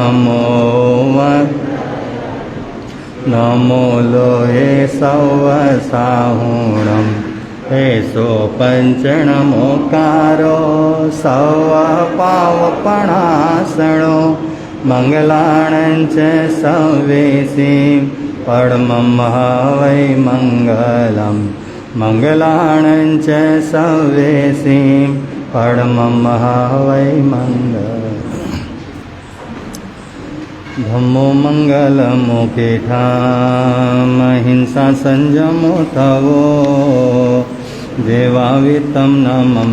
नमो नमो लोहे सवसाहुणं एसो पंचणमोकारो सव पावपणासणो मंगलाणञ्च सवेसी परमं वै मंगलम मंगलाणञ्च सवेसी परमं वै मंगलम् धम्मो मंगलमुपेठाम अहिंसा संयमो तवो देवावितं नमं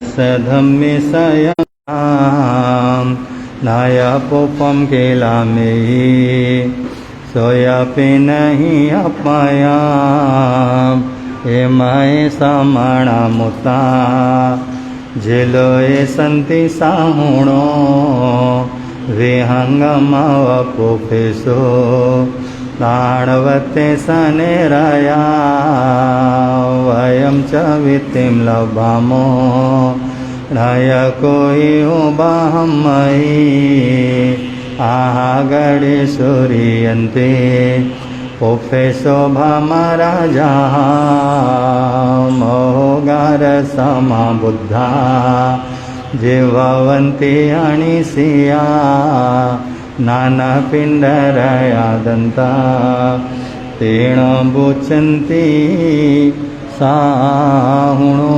सधम्मे सयम् नायपोपम केलामेहि सोयापि नहीं अपयाम ए माए समाणा मुता झेलोए संति साहुणो विहंगमवपुफेसो ताणवते सनेरया वयं च वित्तिं लभामो नयकोहि उबाहमयि आहागडे सूर्यन्ते पुफेसो भमराजा मोगार समा बुद्धा जीववन्ति अणिसिया नाना पिंडरया दंता तेण बुचन्ति साहुणो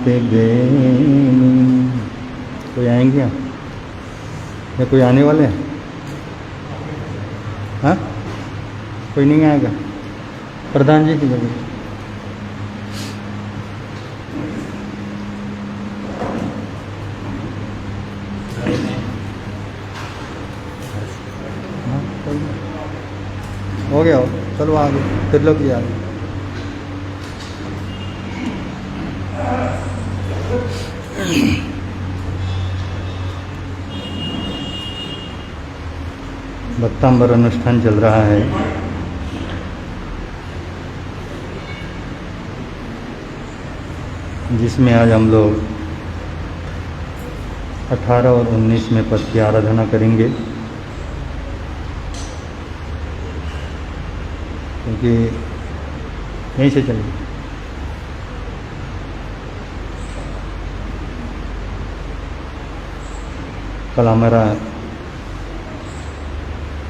तिबेनी। कोई आएंगे या कोई आने वाले हैं? हाँ, कोई नहीं आएगा? प्रधान जी की जगह हो गया। चलो आगे त्रिलोक जी आगे। भक्तांबर अनुष्ठान चल रहा है। जिसमें आज हम लोग 18 और 19 में पद की आराधना करेंगे, क्योंकि यहीं से चलेंगे। कल हमारा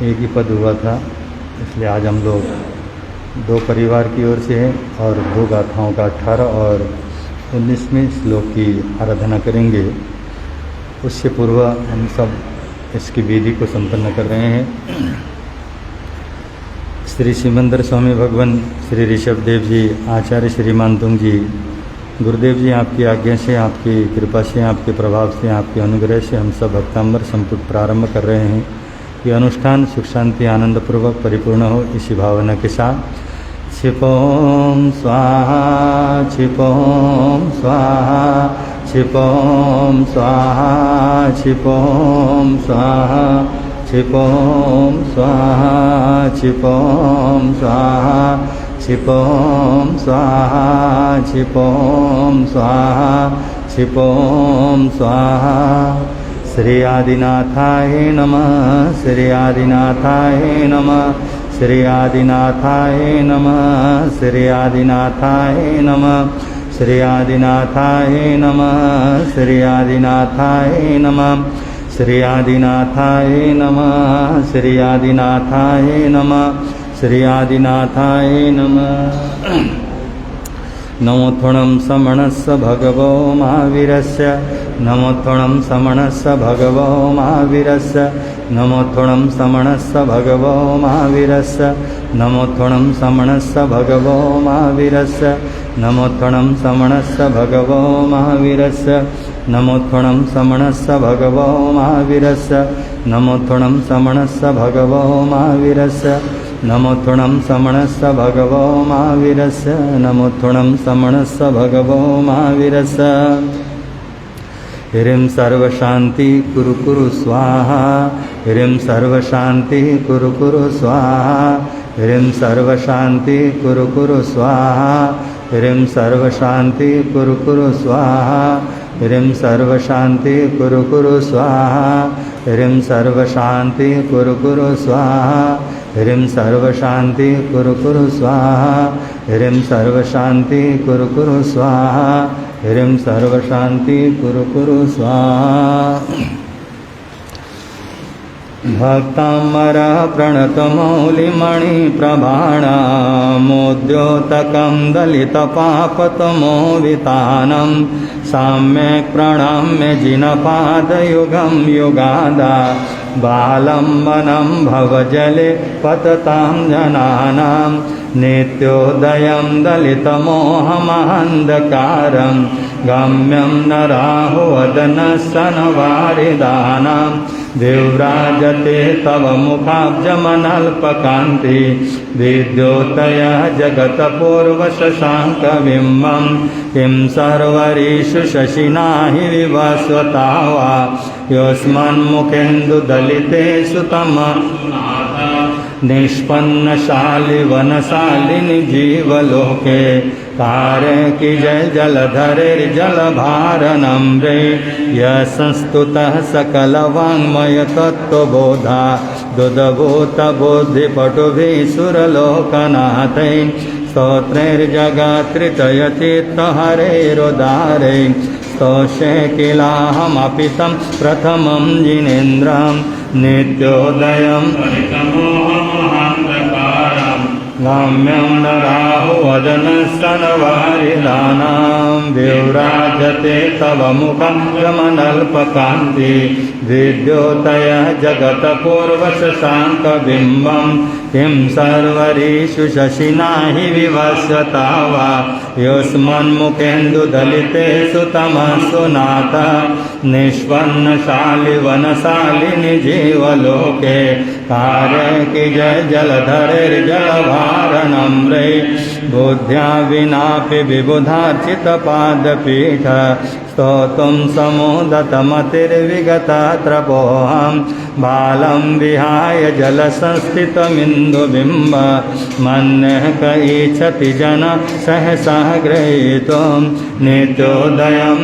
एक ही पद हुआ था, इसलिए आज हम लोग 2 परिवार की ओर से हैं और 2 गाथाओं का 18 और 19वें श्लोक की आराधना करेंगे। उससे पूर्व हम सब इसकी विधि को संपन्न कर रहे हैं। श्री सिमंदर स्वामी भगवान, श्री ऋषभदेव जी, आचार्य श्री मानतुंग जी, गुरुदेव जी, आपकी आज्ञा से, आपकी कृपा से, आपके प्रभाव से, आपके अनुग्रह से हम सब भक्तांबर संपुट प्रारंभ कर रहे हैं। ये अनुष्ठान सुख शांति आनंद पूर्वक परिपूर्ण हो, इसी भावना के साथ क्षिपोम स्वाहा क्षिपोम स्वाहा क्षिपोम स्वाहा क्षिपोम स्वाहा क्षिपोम स्वाहा क्षिपोम स्वाहा क्षिपोम स्वाहा क्षिपोम स्वाहा क्षिपोम स्वाहा। श्री आदिनाथाय नमः, श्री आदिनाथाय नमः, श्री आदिनाथाय नमः, श्री आदिनाथाय नमः, श्री आदिनाथाय नमः, श्री आदिनाथाय नमः, श्री आदिनाथाय नमः, श्री आदिनाथाय नमः, श्री आदिनाथाय नमः। नमोत्थणं समणस्य भगवो महावीरस्य, नमोत्थणं समणस्य भगवो महावीरस्य, नमोत्थणं समणस्य भगवो महावीरस्य, नमोत्थणं समणस्य भगवो महावीरस्य, नमोत्थणं समणस्य भगवो महावीरस्य, नमोत्थणं समणस्य भगवो महावीरस्य, नमोत्थणं समणस्य भगवो महावीरस्य, नमोत्थणं समणस्य भगवो महावीरस्य, नमोत्थणं समणस्य भगवो महावीरस्य। ह्रीं सर्वशान्ति कुरु कुरु स्वाहा, ह्रीं सर्वशान्ति कुरु कुरु स्वाहा, ह्रीं सर्वशान्ति कुरु कुरु स्वाहा, ह्रीं सर्वशान्ति कुरु कुरु स्वाहा। ह्रीं सर्वशान्ति कुरु कुरु स्वाहा ह्रीं सर्वशान्ति कुरु कुरु स्वाहा ह्रीं सर्वशान्ति कुरु कुरु स्वाहा ह्रीं सर्वशान्ति कुरु कुरु स्वाहा ह्रीं सर्वशान्ति कुरु कुरु स्वाहा। भक्तामरः प्रणतमौलिमणिप्रभाणामोद्योतकं दलितपापतमोवितानं सम्यक् प्रणम्य जिनपादयुगं युगादा बालम्बनं भवजले पततां जनानां नित्योदयं दलितमोहमहन्धकारं गम्यं न राहुवदनस्सनवारिदानां विव्राजते तव मुखाब्जमनल्पकान्ति विद्योतयः जगत्पूर्वशशाङ्कबिम्बं किं सर्वरीषु शशिना हि विवस्वता वा योऽस्मन्मुखेन्दुदलितेषु तमः निष्पन्नशालिवनशालिनि जीवलोके कार्य की जय जलधरेर्जलभारनम्रे यशस्तुतः सकलवाङ्मय तत्त्वबोधा दुदभूतबुद्धिपटुभिः सुरलोकनाथै स्तोत्रैर्जगत्कृतयचित्तहरेरुदारै स्तोष्ये किलाहमपि तं प्रथमं जिनेन्द्रं नित्योदयं गम्यं न राहुवदनस्तनवारिदानां विव्राजते तव मुखं गमनल्पकान्ति विद्योतयः जगत्पूर्वशशाङ्कबिम्बं किं सर्वरीषु शशिना हि विवस्वता वा योऽस्मन्मुखेन्दुदलितेषु तमसु नाथ निष्पन्नशालिवनशालिनि जीवलोके कार्य की जय जलधरेर्जलभारनम्रे बुद्ध्या विनापि विबुधार्चितपादपीठ स्तोतुं समोदतमतिर्विगतत्रपोऽहं बालं विहाय जलसंस्थितमिन्दुबिम्ब मन्यः क इच्छति जन सहसा गृहीतुं नित्योदयं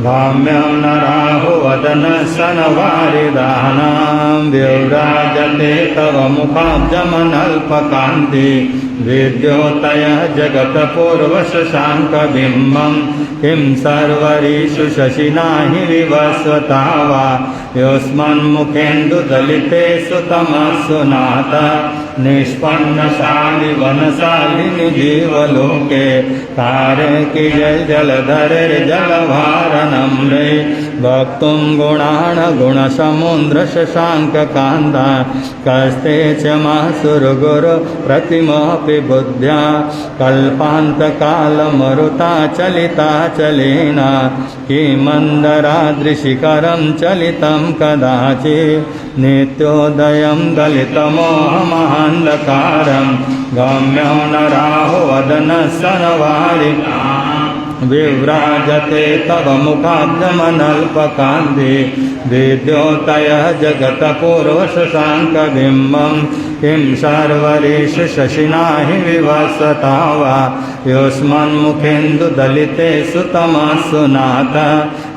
गाम्यं न राहुवदनस्सनवारिदानां विव्राजते तव मुखाब्जमनल्पकान्ति विद्योतयः जगत्पूर्वशशाङ्कबिम्बं किं सर्वरीषु शशिना हि विवस्वता वा योऽस्मन्मुखेन्दुदलितेषु तमस्सु नाथ निष्पन्नशालिवनशालिनि जीवलोके कार्य की जय जलधरेर्जलभारनम्रे वक्तुं गुणान् गुणसमुद्रशशाङ्ककान्ता कस्ते च मासुरगुरु प्रतिमपि बुद्ध्या कल्पान्तकालमरुता चलिता चलेन किमन्दरादृशिकरं चलितं कदाचित् नित्योदयं दलितमोहमहान्धकारं गम्यं न राहुवदनस्सनवारिदानां विव्राजते तव मुखाब्जमनल्पकान्ति विद्योतयः जगत्पूर्वशशाङ्कबिम्बं किं सर्वरीषु शशिना हि विवस्वता वा योऽस्मन्मुखेन्दुदलितेषु तमस्सु नाथ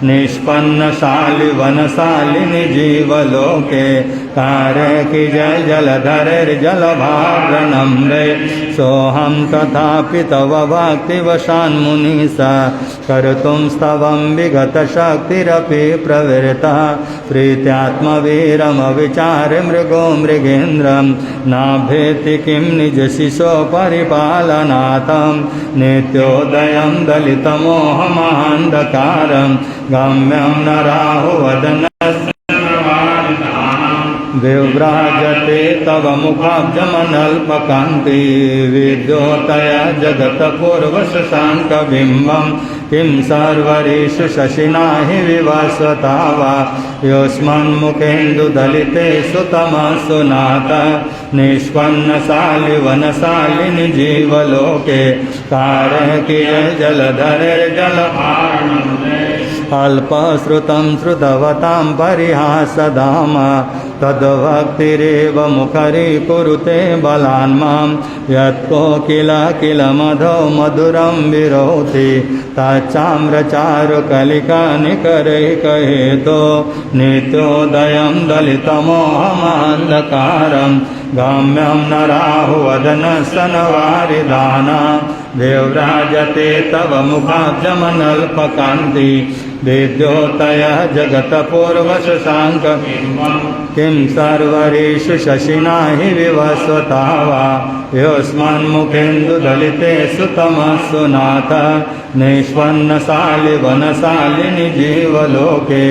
निष्पन्नशालिवनशालिनि जीवलोके कार्य की जय जलधरेर्जलभारनम्रे सोऽहं तथापि तव भक्तिवशान्मुनिसा कर्तुं स्तवं विगतशक्तिरपि प्रवृत्ता प्रीत्यात्मवीरमविचार्य मृगो मृगेन्द्रं नाभेति किं निजशिशो परिपालनार्थं नित्योदयं दलितमोहमहान्धकारं गम्यं न राहुवदनस्सनवारिदानां विव्राजते तव मुखाब्जमनल्पकान्ति विद्योतयः जगत्पूर्वशशाङ्कबिम्बं किं सर्वरीषु शशिना हि विवस्वता वा योऽस्मन्मुखेन्दुदलितेषु तमस्सु नाथ निष्पन्नशालिवनशालिनि जीवलोके कार्य की जलधरेर्जलभारनम्रे अल्पश्रुतं श्रुतवतां परिहासदाम तद्भक्तिरेव मुखरीकुरुते बलान्मां यत्को किल मधो मधुरं विरोधि तच्चाम्रचारुकलिकानिकरैकहेतो नित्योदयं दलितमोहमान्धकारं गम्यं नराहुवदनस्तनवारिधानां देवराजते तव मुखाब्जमनल्पकान्ति विद्योतयः जगत्पूर्वशशाङ्क किं सर्वरीषु शशिना हि विवस्वता वा योऽस्मन्मुखेन्दुदलिते सुतमस्तु नाथ निष्पन्नशालिवनशालिनि जीवलोके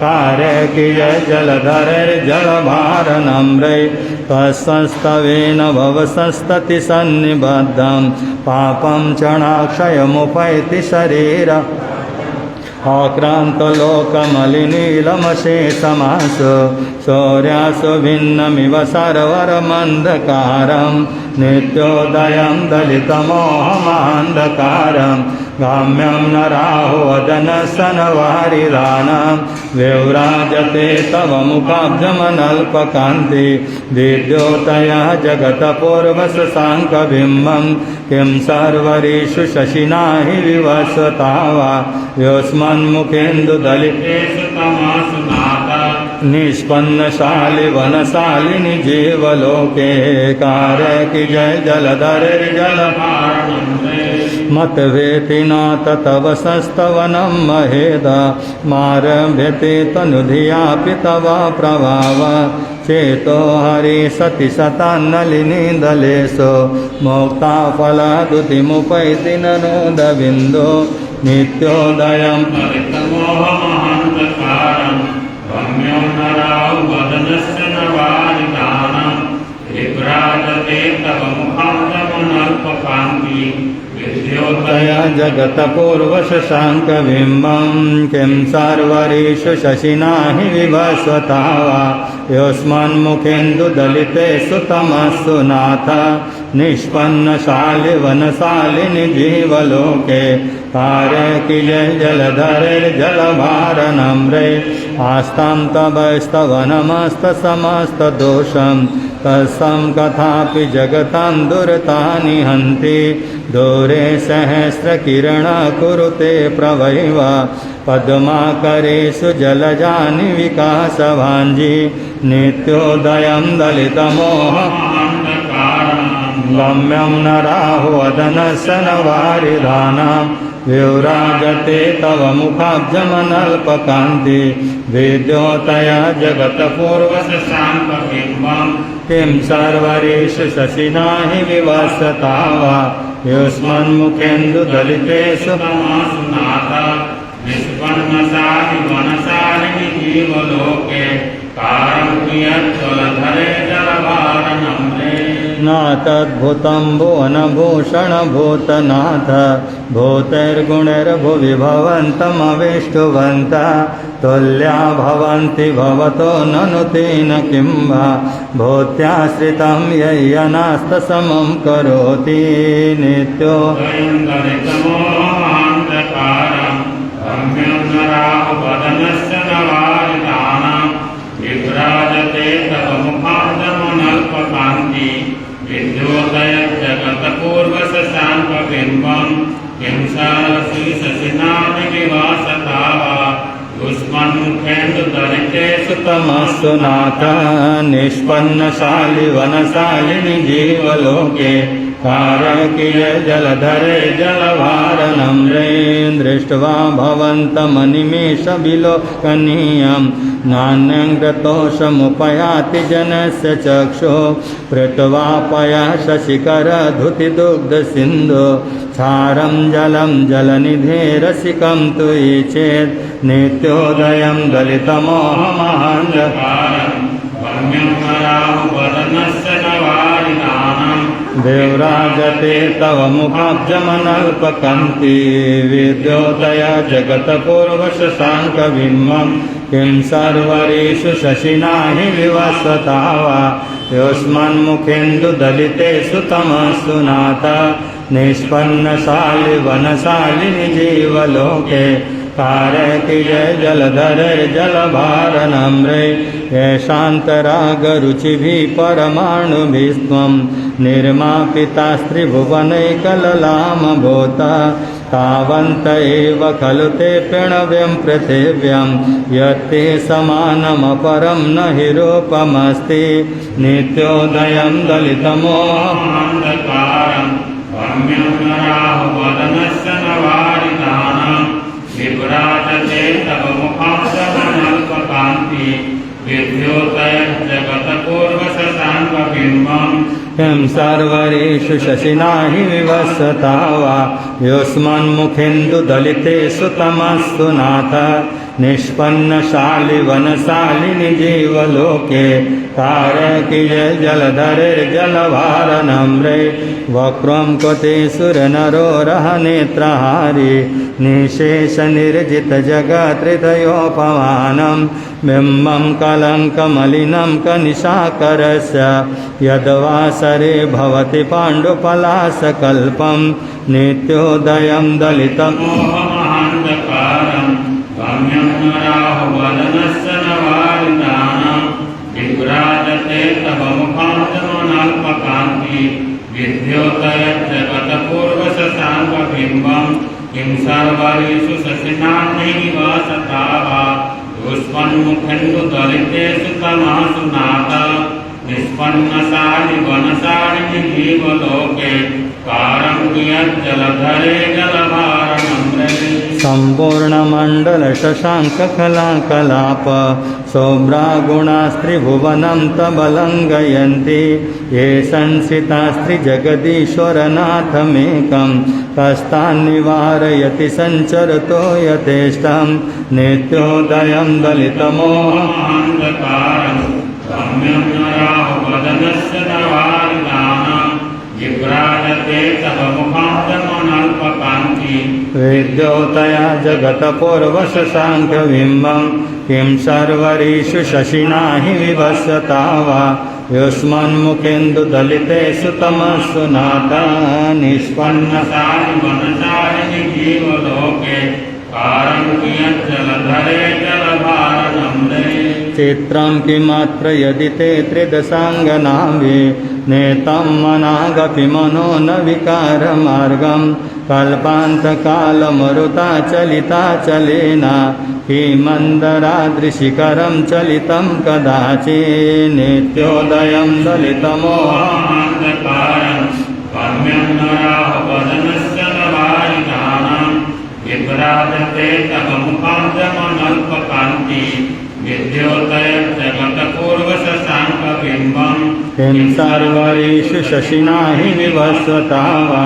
कारकिय जलधरैर्जलभारनम्रै तत्संस्तवेन भवसंस्तति सन्निबद्धं पापं चणाक्षयमुपैति शरीर आक्रान्तलोकमलिनीलमशेषमासु शौर्यासु भिन्नमिव सर्वरमन्धकारं नित्योदयं दलितमोहमान्धकारं गाम्यं नराहुवदनस्तनवारिधानां विव्राजते तव मुखाब्जमनल्पकान्ति विद्योतयः जगत्पूर्वशशाङ्कबिम्बं किं सर्वरीषु शशिना हि विवस्वता वा योऽस्मन्मुखेन्दुदलिते निष्पन्नशालि वनशालिनि जीवलोके कारकी जय जलधरैर्जलभारनम्रै मतवेति नाथ तव संस्तवनं महेदा मारभ्यते तनुधियापि तव प्रभाव चेतो हरि सति सतान्नलिनी दलेशो मोक्ता फलादुतिमुपैति ननोदविन्दो नित्योदयं परितमोहमान्धकारं गम्यं नराहुवदनस्तनवारिधानां विभ्राजते तव मुखाब्जमनल्पकान्ति विद्योतयः जगत्पूर्वशशाङ्कबिम्बं किं सर्वरीषु शशिना हि विवस्वता वा योऽस्मन्मुखेन्दुदलिते सुतमस्तु नाथ निष्पन्नशालिवनशालिनि जीवलोके कारकिल जलधरैर्जलभारनम्रै आस्तां तवस्तवनमस्तसमस्तदोषं तत्सं कथापि जगतां दुरतानि हन्ति दूरे सहस्रकिरणा कुरुते प्रवैव पद्माकरेषु जलजानि विकासभाञ्जी नित्योदयं दलितमोहमान्धकारं गम्यं नराहुवदनस्तनवारिधानां विव्राजते तव मुखाब्जमनल्पकान्ति विद्योतयः जगत्पूर्वशशाङ्कबिम्बं किं सर्वरीषु शशिना हि विवस्वता वा योऽस्मन्मुखेन्दुदलितेषु नाथ निष्पन्नशालि वनशालिनि जीवलोके कारं कियज्जलधरैर्जलभारनम्रे न तद्भुतं भुवनभूषणभूतनाथ भूतैर्गुणैर्भुवि भवन्तमवेष्टुवन्तः तुल्या भवन्ति भवतो ननु तेन किं वा भूत्याश्रितं यय्यनास्तसमं करोति नित्यो विभ्राजते तव मुखाब्जमनल्पकान्ति विद्योतयः जगत्पूर्वशशाङ्कबिम्बं किं सर्वरीषु शशिना हि विवस्वता वा योऽस्मन्मुखेन्दुदलिते सुतमस्तु नाथ निष्पन्नशालि वनशालिनि जीवलोके कारकिल जलधरैर्जलभारनम्रै दृष्ट्वा भवन्तमनिमेषविलोकनीयं नान्यं गतोषमुपयाति जनस्य चक्षुः पृट्वापयः शशिकरधुतिदुग्धसिन्धु क्षारं जलं जलनिधेरसिकं तुयि चेत् नित्योदयं दलितमोहमान्धकारं गम्यं नराहुवदनस्तनवारिधानां विव्राजते तव मुखाब्जमनल्पकान्ति विद्योतयः जगत्पूर्वशशाङ्कबिम्बं किं सर्वरीषु शशिना हि विवस्वता वा योऽस्मन्मुखेन्दुदलितेषु तमस्तु नाथ निष्पन्नशालि वनशालिनि जीवलोके कारकीय जलधरैर्जलभारनम्रे येषान्तरागरुचिभिः परमाणुभिस्त्वं निर्मापितास्त्रिभुवनैकललामभूत तावन्त एव खलु ते प्रणव्यं पृथिव्यं यत्ते समानमपरं न हि रूपमस्ति नित्योदयं दलितमोहमन्धकारं रम्यं राहुवदनस्य नवारितानां विभ्राजते तव मुखाब्जमनल्पकान्ति विद्योतयज्जगत्पूर्वशशाङ्कबिम्बं यं सर्वरेषु शशिना हि विवसता वा योऽस्मन्मुखेन्दुदलितेषु तमस्तु नाथ निष्पन्नशालिवनशालिनि जीवलोके कारकीय जलधरैर्जलभारनम्रे वक्रं कृते सुरनरोरहनेत्रहारी निशेषनिर्जितजगत्हृदयोपमानं बिम्बं कलङ्कमलिनं कनिशाकरस्य यद्वासरे भवति पाण्डुपलाशकल्पं नित्योदयं दलितमोहमहान्धकारं रम्यं राहुवदनस्य नवारितानां विभ्राजते तव मुखाब्जमनल्पकान्ति विद्योतयज्जगत्पूर्वशशाङ्कबिम्बं किं सर्वरेषु शशिनान्निवासता वा युष्मन्मुखेन्दुदलितेषु तमासु नाथ निष्पन्नशालिवनशालिनि जीवलोके कारङ्कियज्जलधरे जलभारनम्रे सम्पूर्णमण्डलशशाङ्ककलाकलाप सौभ्रागुणास्त्रिभुवनं तबलङ्घयन्ति ये संसितास्त्रिजगदीश्वरनाथमेकं कस्तान्निवारयति सञ्चरतो यथेष्टं नित्योदयं दलितमोहमन्धकारं रम्यं राहुवदनस्य नवारितानां विभ्राजते तव मुखाब्जमनल्पकान्ति विद्योतया जगत्पूर्वशशाङ्कबिम्बं किं सर्वरेषु शशिना हि विवसता वा युष्मन्मुखेन्दुदलितेषु तमस्सु नाथ निष्पन्नशालिवनशालिनि जीवलोके कारङ्कियज्जलधरे जलभारनम्रे चित्रं किमत्र यदि ते त्रिदशाङ्गनाभि नेतं मनागपि मनो न विकारमार्गं कल्पान्तकालमरुताचलिताचलेन किमन्दरादृशिकरं चलितं कदाचित् नित्योदयं दलितमोहमन्धकारं रम्यं राहुवदनस्य नवारितानां विभ्राजते तव मुखाब्जमनल्पकान्ति विद्योतयज्जगत्पूर्वशशाङ्कबिम्बं किं सर्वरेषु शशिना हि विवसता वा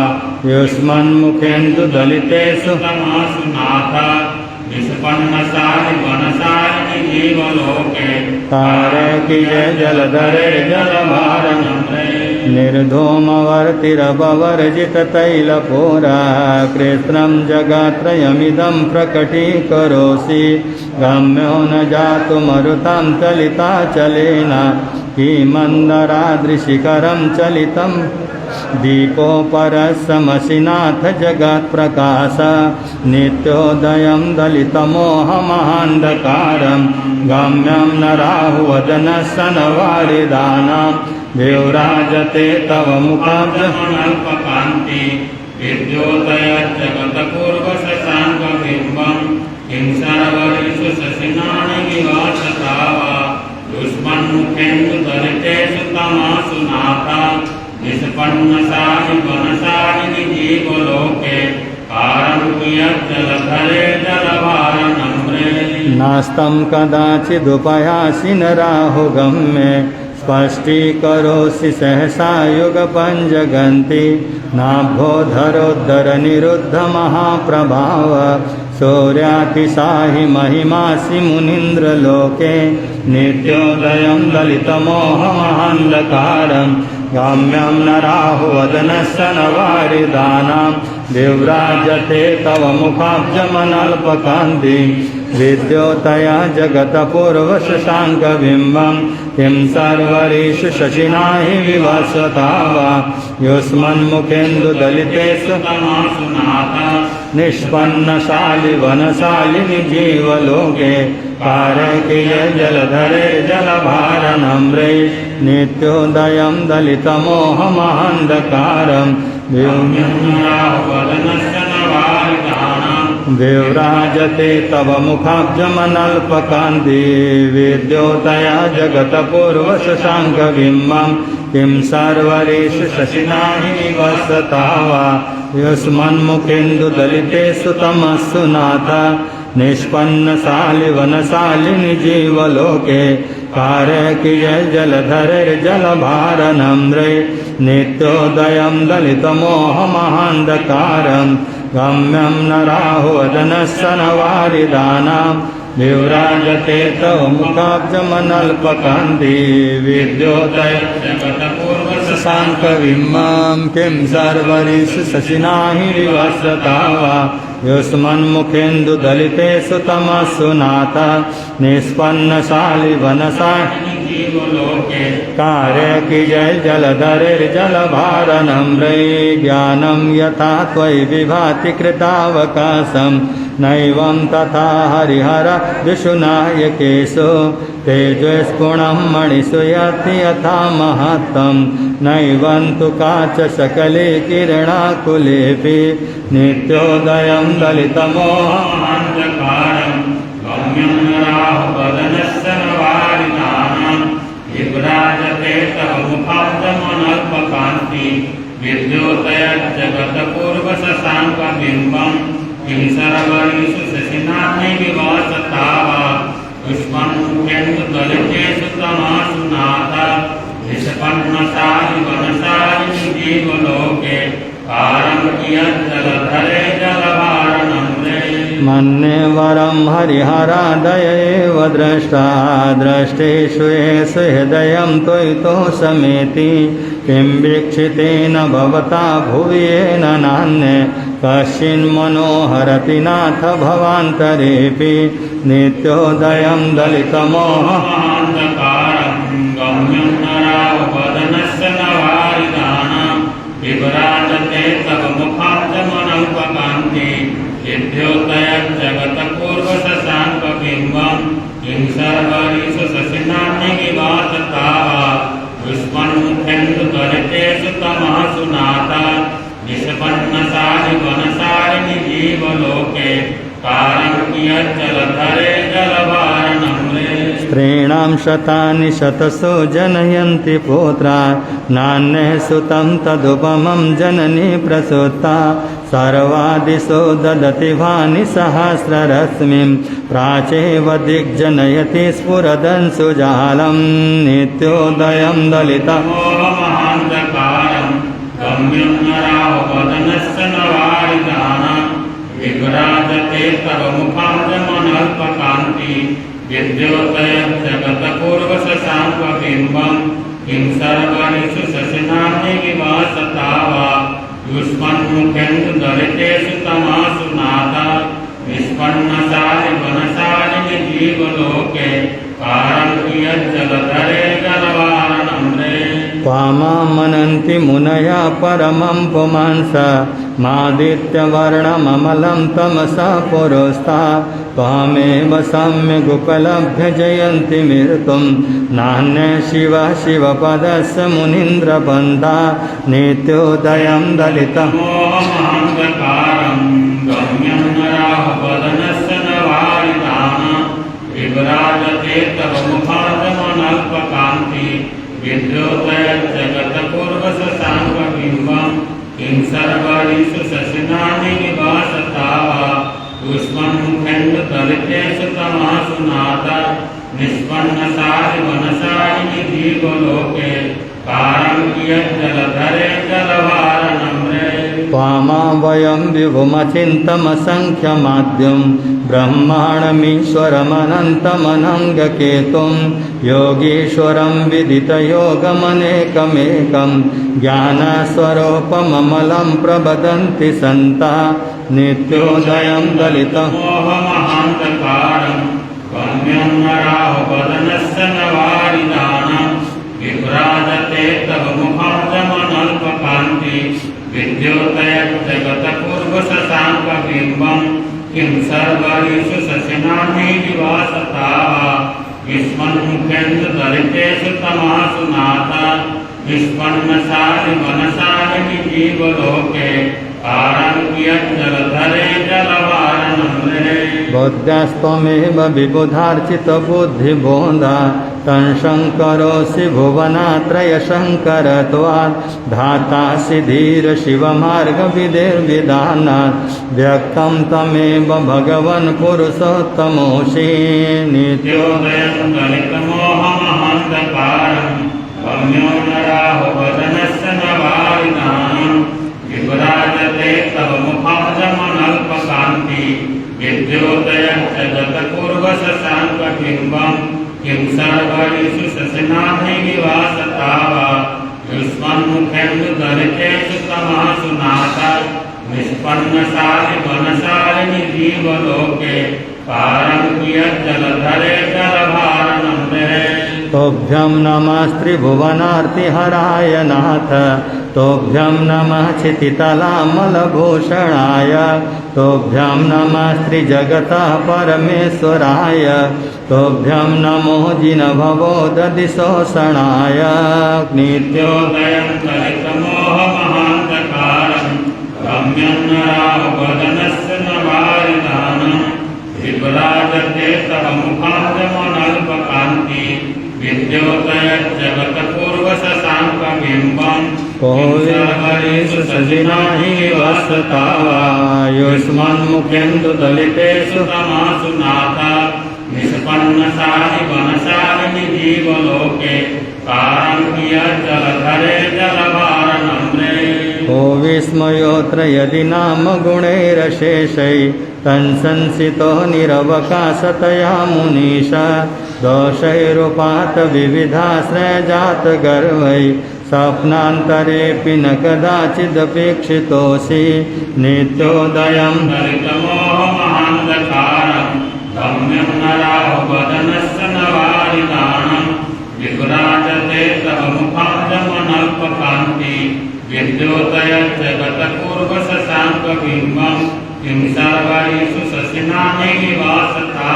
युष्मन्मुखेन्दुदलितेषु तमासु नाथ निष्पन्नशालिवनशालिनि जीवलोके कारकीय जलधरैर्जलभारनम्रे निर्धूमवर्तिरपवर्जिततैलपूरा कृत्स्नं जगत्त्रयमिदं प्रकटीकरोषि गम्यो न जातु मरुतां चलिताचलेन किमन्दरादृशिखरं चलितं दीपोपरसमसिनाथ जगत्प्रकाश नित्योदयं दलितमोहमहान्धकारं गम्यं न राहुवदनस्य नवारिदानां देवराजते तव मुखाब्जमनल्पकान्ति विद्योतयज्जगत्पूर्वशशाङ्कबिम्बं किं सर्वरेषु शशिना विवसता वा युष्मन्मुखेन्दुदलितेषु तमासु नाथ निष्पन्नशालिवनशालिनि जीवलोके कारङ्कियज्जलधरे जलभारनम्रे नास्तं कदाचिदुपयासि न राहुगम्ये स्पष्टीकरोषि सहसा युगपञ्जगन्ति नाभोधरोद्धरनिरुद्धमहाप्रभाव शौर्यातिशाहि महिमासि मुनीन्द्रलोके नित्योदयं दलितमोहमहान्धकारं गम्यं न राहुवदनस्य नवारिदानां विव्राजते तव मुखाब्जमनल्पकान्ति विद्योतया जगत्पूर्वशशाङ्कबिम्बं किं सर्वरेषु शशिना हि विवसता वा युष्मन्मुखेन्दुदलितेषु तमासु नाथ निष्पन्नशालिवनशालिनि जीवलोके कारकिय जलधरे जलभारनम्रे नित्योदयं दलितमोहमहन्धकारं विव्राजते तव मुखाब्जमनल्पकान्ति विद्योतया जगतपूर्वशशाङ्कबिम्बं किं सर्वरेषु शशिना हि निवसता वा यस्मन्मुखेन्दुदलितेषु तमस्सु नाथ निष्पन्नशालिवनशालिनि जीवलोके कारकिय जलधरैर्जलभारनम्रे नित्योदयं दलितमोहमहान्धकारं गम्यं न राहुवदनस्य न वारिदानां विव्राजते तव मुखाब्जमनल्पकान्ति विद्योतय जगतपूर्वशशाङ्कबिम्बं किं सर्वरिषु शशिना हि विवसता वा युष्मन्मुखेन्दुदलितेषु तमस्सु नाथ निष्पन्नशालिवनशालिनि जीवलोके कारकिजय जलधरैर्जलभारनम्रे ज्ञानं यथा त्वयि विभाति कृतावकाशं नैवं तथा हरिहर विशुनायकेषु तेजस्पुणं मणिषु यति यथा महत्तं नैवं तु काच सकले किरणाकुलेऽपि नित्योदयं दलितमोहमन्धकारं गम्यं राहुवदनस्य न वारिदानां विभ्राजते तव मुखाब्जमनल्पकान्ति विद्योतयज्जगतपूर्वशशाङ्कबिम्बं किं सर्वरिषु शशिना हि विवसता वा युष्मन्मुखेन्दुदलितेषु तमस्सु नाथ निष्पन्नशालिवनशालिनि जीवलोके कारकियज्जलधरे जलभारनम्रे मन्ये वरं हरिहरादय एव द्रष्टा द्रष्टेषु येषु हृदयं त्वयितो समेति किं वीक्षितेन भवता भुवि येन नान्ये कश्चिन्मनोहरति नाथ भवान्तरेऽपि नित्योदयं दलितमोहमहान्धकारं गम्यं न राहुवदनस्य न वारिदानां विभ्राजते तव मुखाब्जमनल्पकान्ति विद्योतयज्जगतपूर्वशशाङ्कबिम्बं किं सर्वरिषु शशिना हि विवसता वा युष्मन्मुखेन्दुदलितेषु तमस्सु नाथ निष्पन्नशालिवनशालिनि जीवलोके कारकियज्जलधरे जलभारनम्रे स्त्रीणां शतानि शतसो जनयन्ति पुत्रा नान्ये सुतं तदुपमं जननी प्रसूता सर्वादिशो ददति वानि सहस्ररश्मिं प्राचेव दिग्जनयति स्फुरदंशुजालं नित्योदयं दलितमोहमहान्धकारं गम्यं न राहुवदनस्य न वारिदानां विभ्राजते तव मुखाब्जमनल्पकान्ति विद्योतयज्जगतपूर्वशशाङ्कबिम्बं किं सर्वरिषु शशिना हि विवसता वा युष्मन्मुखेन्दुदलितेषु तमस्सु नाथ निष्पन्नशालिवनशालिनि जीवलोके कारकियज्जलधरे जलभारनम्रे त्वामामनन्ति मुनया परमं पुमांस मादित्यवर्णममलं तमसा पुरस्ता त्वामेव सम्यगुपलभ्य जयन्ति मृत्युं नान्ये शिव शिवपदस्य मुनीन्द्रबन्धा नित्योदयं दलितमोहमहान्धकारं गम्यं न राहुवदनस्य न वारिदानां विभ्राजते तव मुखाब्जमनल्पकान्ति विद्योतयज्जगतपूर्वशशाङ्कबिम्बं किं सर्वरिषु शशिना हि विवसता वा युष्मन्मुखेन्दुदलितेषु तमस्सु नाथ निष्पन्नशालिवनशालिनि जीवलोके कारकियज्जलधरे जलभारनम्रे त्वामा वयं विभुमचिन्तमसङ्ख्यमाद्यं ब्रह्माणमीश्वरमनन्तमनङ्गकेतुं योगीश्वरं विदितयोगमनेकमेकं ज्ञानस्वरूपममलं प्रवदन्ति सन्ता नित्योदयं दलितमोहमहान्धकारं गम्यं न राहुवदनस्य न वारिदानां विभ्राजते तव मुखाब्जमनल्पकान्ति विद्योतयं जगतपूर्वशशाङ्कबिम्बं किं सर्वरीषु शशिनानि निवासता युष्मन्मुखेन्दु दलितेषु तमासु नाथा निष्पन्नसारि मनसारिणि जीवलोके आरण्यजलधरे जलवारणम्रे बौद्धास्त्वमेव विबुधार्चितबुद्धिबोधा तं शङ्करोऽसि भुवनात्रयशङ्करत्वात् धातासि धीरशिवमार्गविधिर्विधानात् व्यक्तं तमेव भगवन् पुरुषोत्तमोऽसि नित्योदयं दलितमोहमहन्तकारं गम्यो नराहुवदनस्य नवारिणां विभ्राजते तव मुखाब्जमनल्पकान्ति विद्योदयं जगत्पूर्वशशाङ्कबिम्बं किं सर्वरीषु शशिनानि निवासता युष्मन्मुखेन्दु दलितेषु तमासु नाथा निष्पन्नसारि वनसारिणि जीवलोके पारं कियज्जलधरे जलवारणम्रे तोभ्यं नमः त्रिभुवनार्तिहराय नाथ तोभ्यं नमः क्षितितलामलभूषणाय तोभ्यं नमः त्रिजगतः परमेश्वराय तोभ्यं नमो जिनभवोदधिशोषणाय नित्योदयं दलितमोहमहान्धकारं गम्यं नरावदनस्य नवारिधानं विभ्राजते तव मुखाब्जमनल्पकान्ति विद्योतयज्जगत्पूर्वशशाङ्कबिम्बं सर्वरीषु शशिनानि निवासता युष्मन्मुखेन्दु दलितेषु तमासु नाथा निष्पन्नसारि वनसारिणि जीवलोके पारं कियज्जलधरे जलवारणम्रे को विस्मयोऽत्र यदि नाम गुणैरशेषै तन्संसितो निरवकाशतया मुनीशा दोषैरुपात विविधाश्रयजातगर्वै स्वप्नान्तरेऽपि न कदाचिदपेक्षितोऽसि नित्योदयं दलितमोहमहान्धकारं गम्यं नराहुवदनस्य नवारिधानं विभ्राजते तव मुखाब्जमनल्पकान्ति विद्योतयं जगत्पूर्वशशाङ्कबिम्बं किं सर्वरीषु शशिनानि निवासता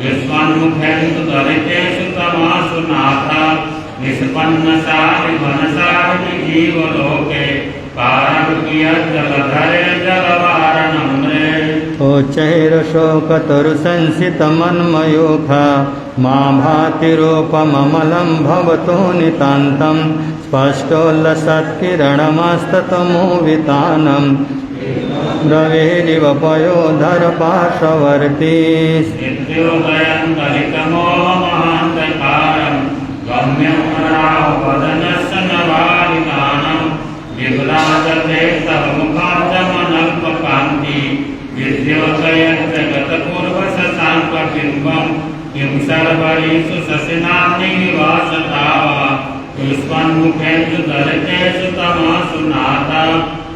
युष्मन्मुखेन्दु दलितेषु तमासु नाथा निष्पन्नसारि वनसारिणि जीवलोके पारं कियज्जलधरे जलवारणम्रे ओचैरशोकतरुसंसितमन्मयोखा मा भातिरूपममलं भवतो नितान्तं स्पष्टोल्लसत्किरणमस्ततमोवितानं रवेरिव पयोधरपार्श्ववर्ती नित्योदयं दलितमोहमहान्धकारं गम्यं नरावदनस्य नवारिधानं विभ्राजते तव मुखाब्जमनल्पकान्ति विद्योतयं जगत्पूर्वशशाङ्कबिम्बं किं सर्वरीषु शशिनानि निवासता युष्मन्मुखेन्दु दलितेषु तमासु नाथा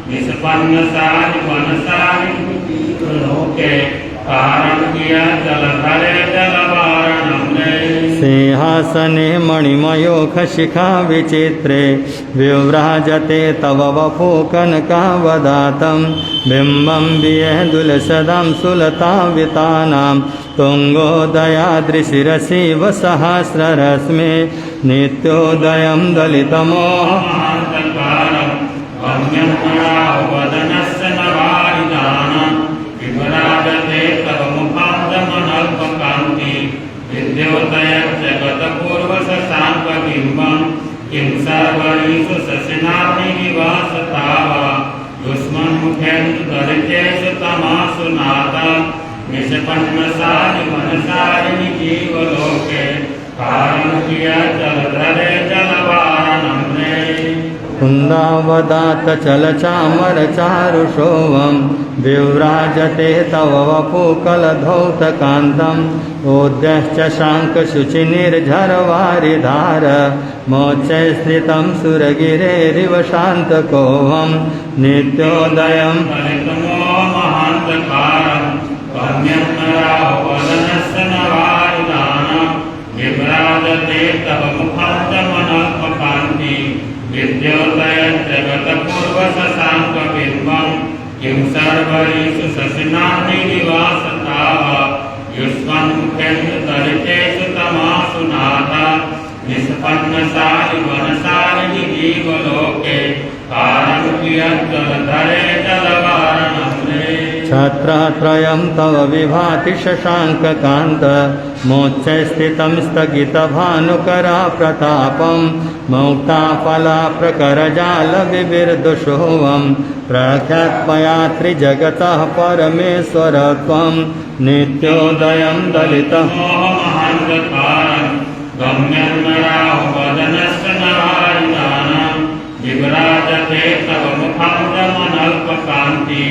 निष्पन्नसारि वनसारिणि जीवलोके पारं कियज्जलधरे जलवारणम्रे सिंहासने मणिमयोखशिखा विचित्रे विव्राजते तव वपो कनकावदातं बिम्बं वियेदुलसदां सुलतावितानां तुङ्गोदयाद्रिशिरसिव सहस्ररश्मे नित्योदयं दलितमोहमहान्धकारं गम्यं नरावदनस्य नवारिधानं विभ्राजते तव मुखाब्जमनल्पकान्ति विद्योतयं जगत्पूर्वशशाङ्कबिम्बं किं सर्वरीषु शशिनानि निवासता युष्मन्मुखेन्दु दलितेषु तमासु नाथा निष्पन्नसारि वनसारिणि जीवलोके पारं कियज्जलधरे जलवारणम्रे कुन्दावदात चलचामरचारुशोभं विव्राजते तव वपुकलधौतकान्तम् ओद्यश्च शाङ्खशुचिनिर्झरवारिधार मोक्षे स्थितं सुरगिरेरिव शान्तकोवं नित्योदयं दलितमोहमहान्धकारं गम्यं नरावदनस्य नवारिधानं विभ्राजते तव मुखाब्जमनल्पकान्ति विद्योतयं जगत्पूर्वशशाङ्कबिम्बं शशाङ्कबिम्बं किं सर्वरीषु शशिनानि निवासता युष्मन्मुखेषु दलितेषु तमासु नाथ निष्पन्नसारि वनसारिणि जीवलोके कारं कियज्जलधरे जलवारणम्रे छत्रत्रयं तव विभाति शशाङ्ककान्त मोक्षे स्थितं स्थगितभानुकरा प्रतापं मौक्ताफला प्रकरजालविविर्दुषोऽवं प्रख्यात्मया त्रिजगतः परमेश्वरत्वं नित्योदयं दलितं मोहमहान्धकारं गम्यं राहुवदनस्य नवारिदानं विभ्राजते तव मुखाब्जमनल्पकान्ति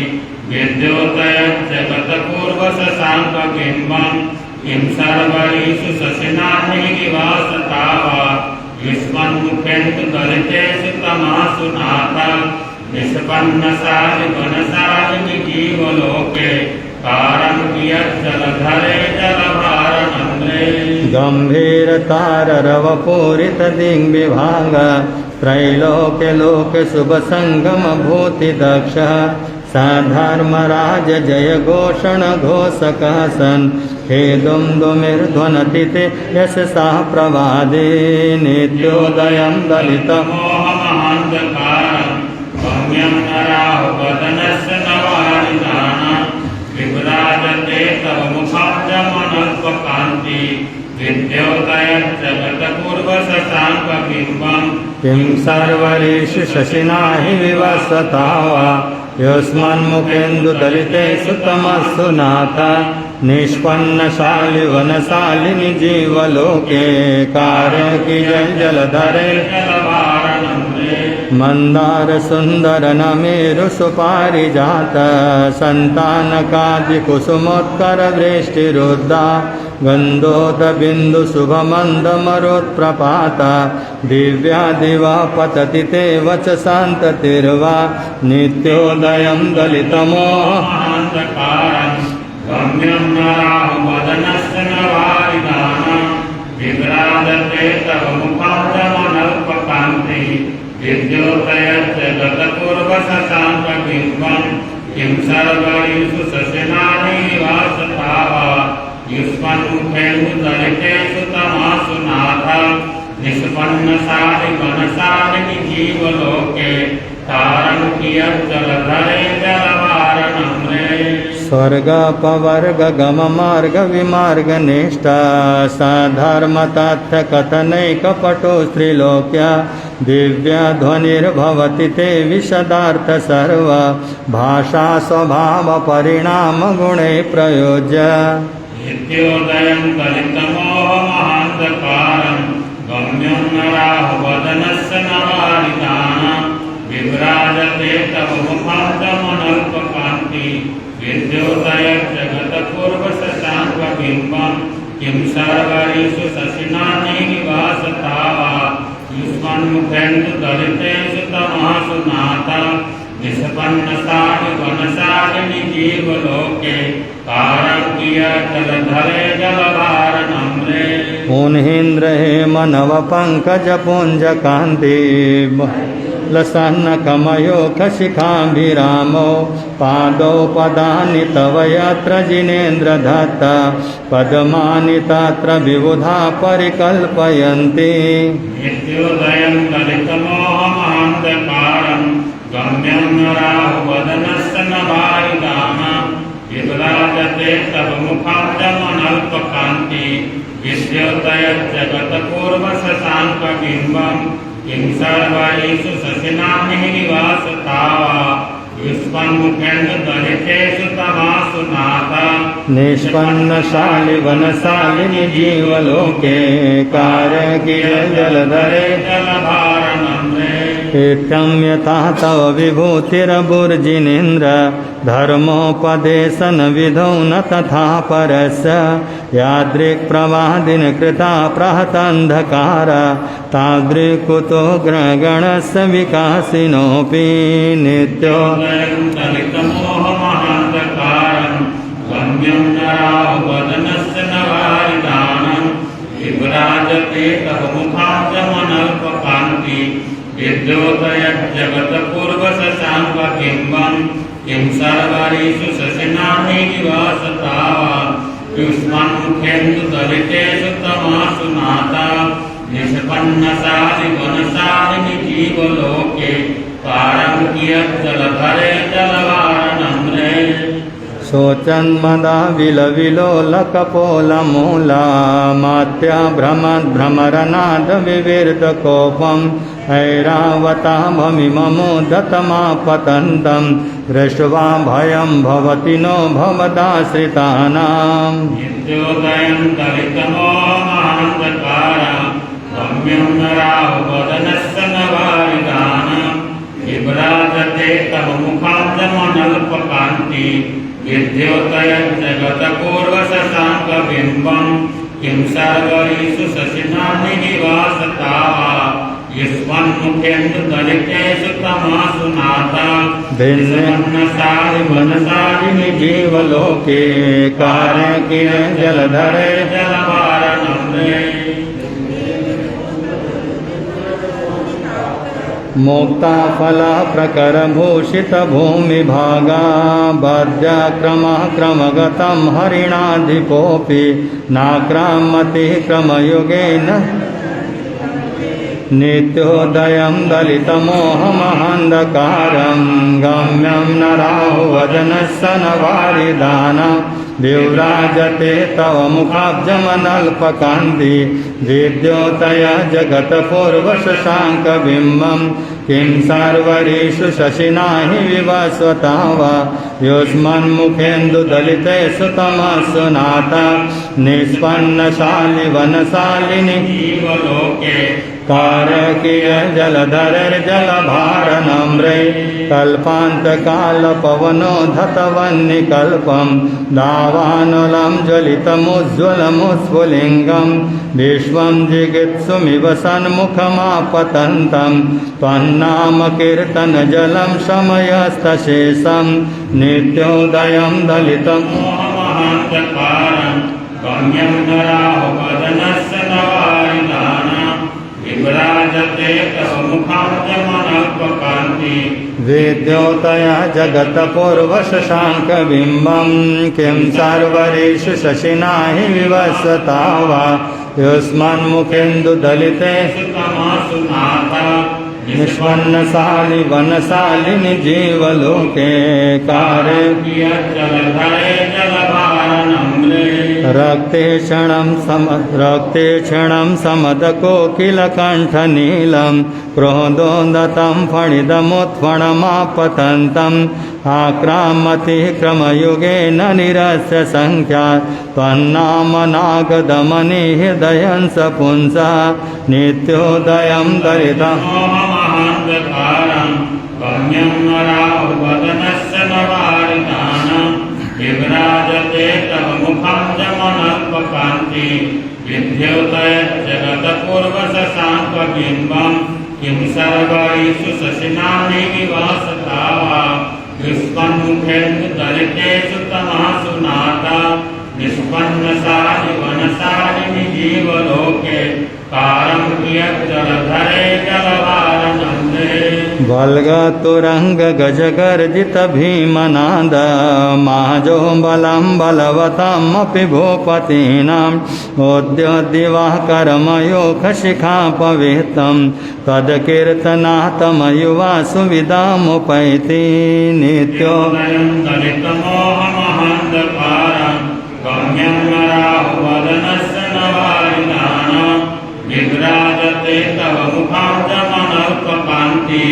विद्योतयज्जगत्पूर्वशशाङ्कबिम्बं किं सर्वरीषु शशिनानि निवासता युष्मन्मुखेषु दलितेषु तमासु नाथ निष्पन्नसारि वनसारिणि जीवलोके कारं कियज्जलधरे जलभारणम्रे गम्भीरताररवपूरितदिङ्विभाग त्रैलोक्यलोकशुभसङ्गमभूतिदक्षः साधर्मराज जय घोषण घोषकः सन् हेदुमदुमिर्ध्वनति ते यशसः प्रवादे नित्योदयं दलितं मोहमहान्धकारं गम्यं राहुवदनस्य नवारिदानं विभ्राजते तव मुखाब्जमनल्पकान्ति विद्योतयज्जगत्पूर्वशशाङ्कबिम्बं किं सर्वरीषु शशिना हि विवसता वा युष्मन्मुखेन्दुदलितेषु तमस्सु नाथ निष्पन्नशालि वनशालिनि जीवलोके कारकियज्जलधरे जलवारणम्रे मन्दारसुन्दरनमेरुसुपारिजात सन्तानकादिकुसुमोत्करवृष्टिरुद्धा गन्धोदबिन्दुशुभमन्दमरुत्प्रपात दिव्या दिवा पतति ते वचसान्ततिर्वा नित्योदयं दलितमोहमहान्धकारं गम्यं राहुवदनस्य नवारिदानं विभ्राजते तव मुखाब्जमनल्पकान्ति विद्योतयज्जगत्पूर्वशशाङ्कबिम्बं किं सर्वरीषु शशिनानि निवासता युष्मन्मुखेषु दलितेषु तमासु नाथ निष्पन्नसारि वनसारिणि जीवलोके कारं कियज्जलधरे जलवारणम्रे स्वर्गपवर्गगममार्गविमार्गनिष्ठा साधर्मतथ्यकथनैकपटो स्त्रीलोक्या दिव्यध्वनिर्भवति ते विशदार्थ सर्व भाषा स्वभावपरिणामगुणे प्रयोज्य नित्योदयं दलितमोहमहान्धकारं गम्यं राहुवदनस्य नवारिदानं विभ्राजते तव मुखाब्जमनल्पकान्ति विद्योतयज्जगत्पूर्वशशाङ्कबिम्बं किं सर्वरीषु शशिनानि निवासता युष्मन्मुखेषु दलितेषु तमासु नाथ निष्पन्नसारि वनसारिणि जीवलोके कारं कियज्जलधरे जलवारणम्रे मुनीन्द्र हेमनवपङ्कजपुञ्जकान्ति लसन्नकमयोखशिखाभिरामौ पादौ पदानि तव यत्र जिनेन्द्रदत्त पद्मानि तत्र विबुधा परिकल्पयन्ति नित्योदयं दलितमोहमहान्धकारं गम्यं राहुवदनस्य नवारिदानं विभ्राजते तव मुखाब्जमनल्पकान्ति विद्योतयज्जगत्पूर्वशशाङ्कबिम्बं किं सर्वरीषु शशिनानि निवासता युष्मन्मुखेषु दलितेषु तमासु नाथ निष्पन्नशालि वनशालिनि जीवलोके कारकियज्जलधरे जलभारणम्रे इत्थं यथा तव विभूतिरबुर्जिनेन्द्र धर्मोपदेशनविधौ न तथा परस्य यादृक्प्रवादिन कृता प्रहतान्धकार तादृक्कुतो गणस्य विकासिनोऽपि नित्यो दलितमोहमहान्धकारं गम्यं राहुवदनस्य नवारिदानं विभ्राजते तव मुखाब्जमनल्पकान्ति विद्योतयज्जगत्पूर्वशशाङ्कबिम्बं किं सर्वरीषु शशिनानि निवासता वा युष्मन्मुखेन्दुदलितेषु तमासु नाथा निष्पन्नसारि वनसारिणि जीवलोके पारं कियज्जलधरे जलवारणम्रे शोचन्मदा विलविलोलकपोलमूला मात्या भ्रमद्भ्रमरनाद विविर्दकोपम् ऐरावताभमिममोदतमापतन्तं दृष्ट्वा भयं भवति नो भवदाश्रितानाम् नित्योदयं दलितमोहान्धकारं गम्यं राहुवदनस्य नवारिदानं विभ्राजते तव मुखाब्जमनल्पकान्ति विद्योतयज्जगत्पूर्वशशाङ्कबिम्बं किं सर्वरीषु शशिनानि निवासता वा युष्मन्मुखेन्दुदलितेषु तमासु नाथा भिन्नसारिणि जीवलोके कारकिल जलधरे जलवारणम्रे मुक्ता फला प्रकरभूषित भूमिभागा बद्याक्रमः क्रमगतं हरिणाधिपोऽपि नाक्रामति क्रमयुगेन नित्योदयं दलितमोहमहन्धकारं गम्यं न राहुवदनस्य न वारिदानं विव्राजते तव मुखाब्जमनल्पकान्ति विद्योतय जगत्पूर्वशशाङ्कबिम्बं किं सर्वरीषु शशिना हि विवस्वता वा युष्मन्मुखेन्दुदलितेषु तमसु नाथा निष्पन्नशालि वनशालिनि जीवलोके कारकीय जलधरर्जलभारनम्रे कल्पान्तकालपवनो धतवन्निकल्पं दावानलं ज्वलितमुज्ज्वलमुस्फुलिङ्गं विश्वं जिगीत्सुमिव सन्मुखमापतन्तं त्वन्नामकीर्तनजलं शमयस्तशेषं नित्योदयं दलितं मोहमहन्तकारं गम्यं राहुवदनस्य नवारिदानं विभ्राजते तव मुखाब्जमनल्पकान्ति विद्योतय जगत्पूर्वशशाङ्कबिम्बं किं सर्वरीषु शशिना हि विवस्वता वा युष्मन्मुखेन्दुदलितेषु तमासु नाथा निष्पन्नशालि वनशालिनि जीवलोके कारकीयज्जलधरे जलवारणम्रे रक्ते क्षणं समदकोकिलकण्ठनीलं क्रोधोदतं फणिदमुत्फणमापतन्तम् आक्रामति क्रमयुगेन निरस्य सङ्ख्या त्वन्नामनागदमनि हृदयं स पुंसा नित्योदयं दलितं मोहमहन्तकारं गम्यं राहुवदनस्य नवारिदानं विभ्राजते तव मुखाब्जमनल्पकान्ति विद्योतयज्जगत्पूर्वशशाङ्कबिम्बं किं सर्वरीषु शशिनानि निवासता वा युष्मन्मुखेन्दुदलितेषु तमासु नाथा निष्पन्नसारि वनसारिणि जीवलोके कारं कियज्जलधरे जलवारणम्रे बल्गतुरङ्गगजगर्जित भीमनाद माजो बलं बलवतमपि भूपतीनाम् उद्योद्दिवः कर्मयोगशिखापवित्तं तद्कीर्तनात्मयुवा सुविदामुपैति नित्योदयं दलितमोहमहन्तकारं गम्यं राहुवदनस्य नवारिदानं विभ्राजते तव मुखाब्जमनल्पकान्ति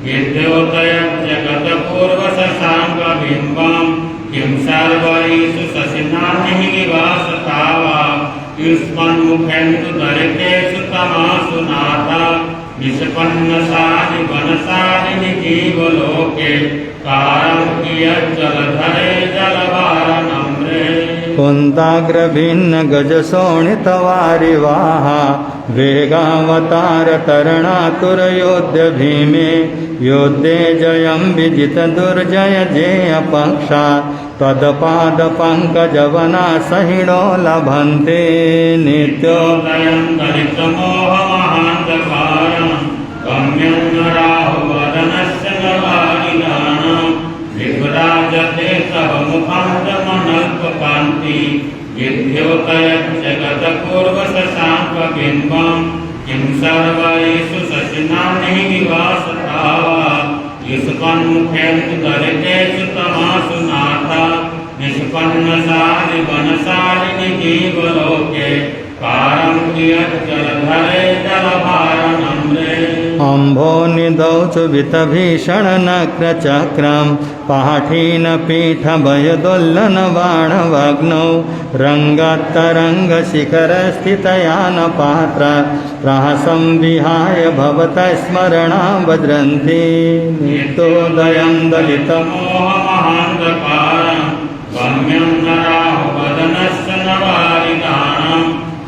विद्योतयज्जगत्पूर्वशशाङ्कबिम्बं किं सर्वरीषु शशिनानि निवासता वा युष्मन्मुखेन्दुदलितेषु तमासु नाथा निष्पन्नशालि वनशालिनि जीवलोके कारं कियज्जलधरे जलवारणम्रे कुन्ताग्रभिन्न गजशोणितवारिवाः वेगावतारतरणातुरयोध्य भीमे योद्धे जयं विजितदुर्जय जेयपक्षा त्वत्पादपङ्कजवना सहिणो लभन्ते नित्योदयं दलितमोहमहन्तकारं गम्यं गम्यं राहुवदनस्य नवारिदानं विभ्राजते तव मुखं दमनल्पकान्ति विद्योतयज्जगतपूर्वशशाङ्कबिम्बं किं सर्वैषु शशिनानि निवासता वा युष्मन्मुखेषु दलितेषु तमासु नाथ निष्पन्नसारि वनसारिणि जीवलोके पारं कियज्जलधरे जलभारनम्रे अम्भोनिधौ चुबितभीषणनक्रचक्रं पाठीनपीठभयदोल्लनबाणवग्नौ रङ्गतरङ्गशिखरस्थितयानपात्रा प्रहसं विहाय भवतः स्मरणावज्रन्ति नित्योदयं दलितमोहमहान्धकारं गम्यं राहुवदनस्य नवारिदानं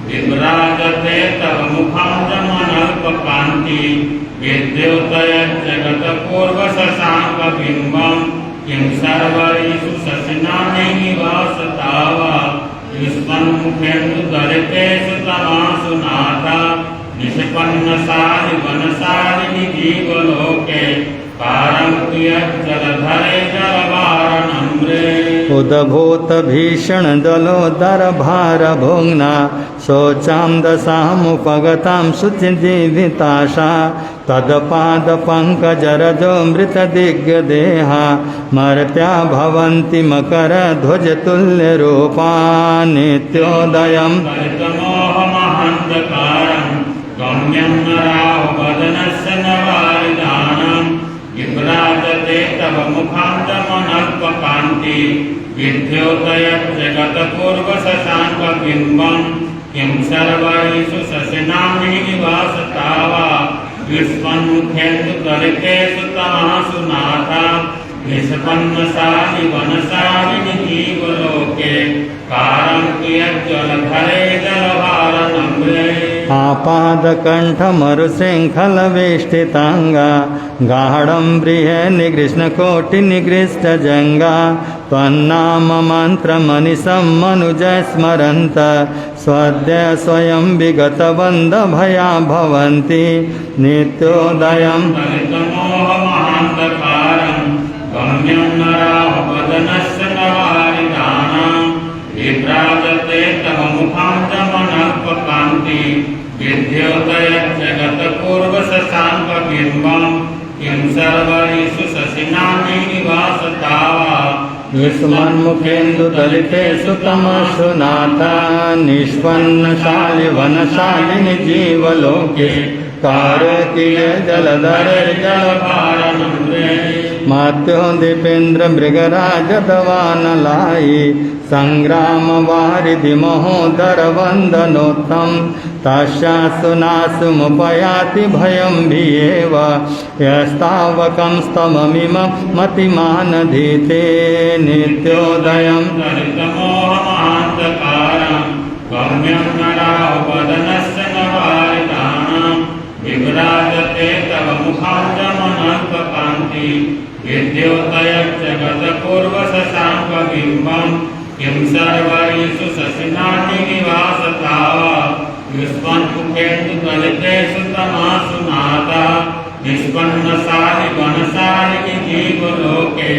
विभ्राजते तव मुखं दमनल्पकान्ति विद्योतयज्जगतपूर्वशशाङ्कबिम्बं किं सर्वैषु शशिनानि निवासता वा युष्मन्मुखेषु दलितेषु तमासु नाथ निष्पन्नसारि वनसारिणि जीवलोके पारं कियज्जलधरे जलभारनम्रे उद्भूतभीषणजलोदरभारभुग्ना शोचां दशामुपगतां शुचिजीविताशा तत्पादपङ्कजरजो मृतदिग्गदेहा मर्त्या भवन्ति मकरध्वजतुल्यरूपा नित्योदयं दलितमोहमहान्धकारं गम्यं राहुवदनस्य नवारिदानं विभ्राजते तव मुखं दमनल्पकान्ति विद्योतयज्जगतपूर्वशशाङ्कबिम्बं किं सर्वैषु शशिनानि निवासता वा युष्मन्मुखेषु दलितेषु तमासु नाथ निष्पन्नसारि वनसारिणि जीवलोके पारं कियज्जलधरे जलभारनम्रे आपादकण्ठमरुशृङ्खलवेष्टिताङ्गा गाढं बृहन्निकृष्णकोटिनिकृष्टजङ्गा त्वन्नाममन्त्रमनिशं मनुजः स्मरन्त स्वद्य स्वयं विगतबन्धभया भवन्ति नित्योदयं दलितमोहमहान्धकारं गम्यं राहुवदनस्य नवारिदानं विभ्राजते तव मुखं दमनल्पकान्ति विद्योतयज्जगतपूर्वशशाङ्कबिम्बं किं सर्वैषु शशिनानि निवासता वा युष्मन्मुखेन्दु दलितेषु तमसु नाथ निष्पन्नशालि वनशालिनि जीवलोके कारकीय जलधरे जलभारनम्रे मात्यो दीपेन्द्र मृगराज दवानलाई संग्राम वारिधि महोदर वंदनोत्तम तस्यासुनासुमुपयाति भयं भियेव यस्तावकं स्तममिमं मतिमानधीते नित्योदयं दलितमोहमहान्धकारं गम्यं राहुवदनस्य नवारिदानं विभ्राजते तव मुखं दमनल्पकान्ति विद्योतयज्जगतपूर्वशशाङ्कबिम्बं किं सर्वैषु शशिनानि निवासता वा युष्मन्मुखेषु दलितेषु तमासु नाथ निष्पन्नसारि वनसारिणि जीवलोके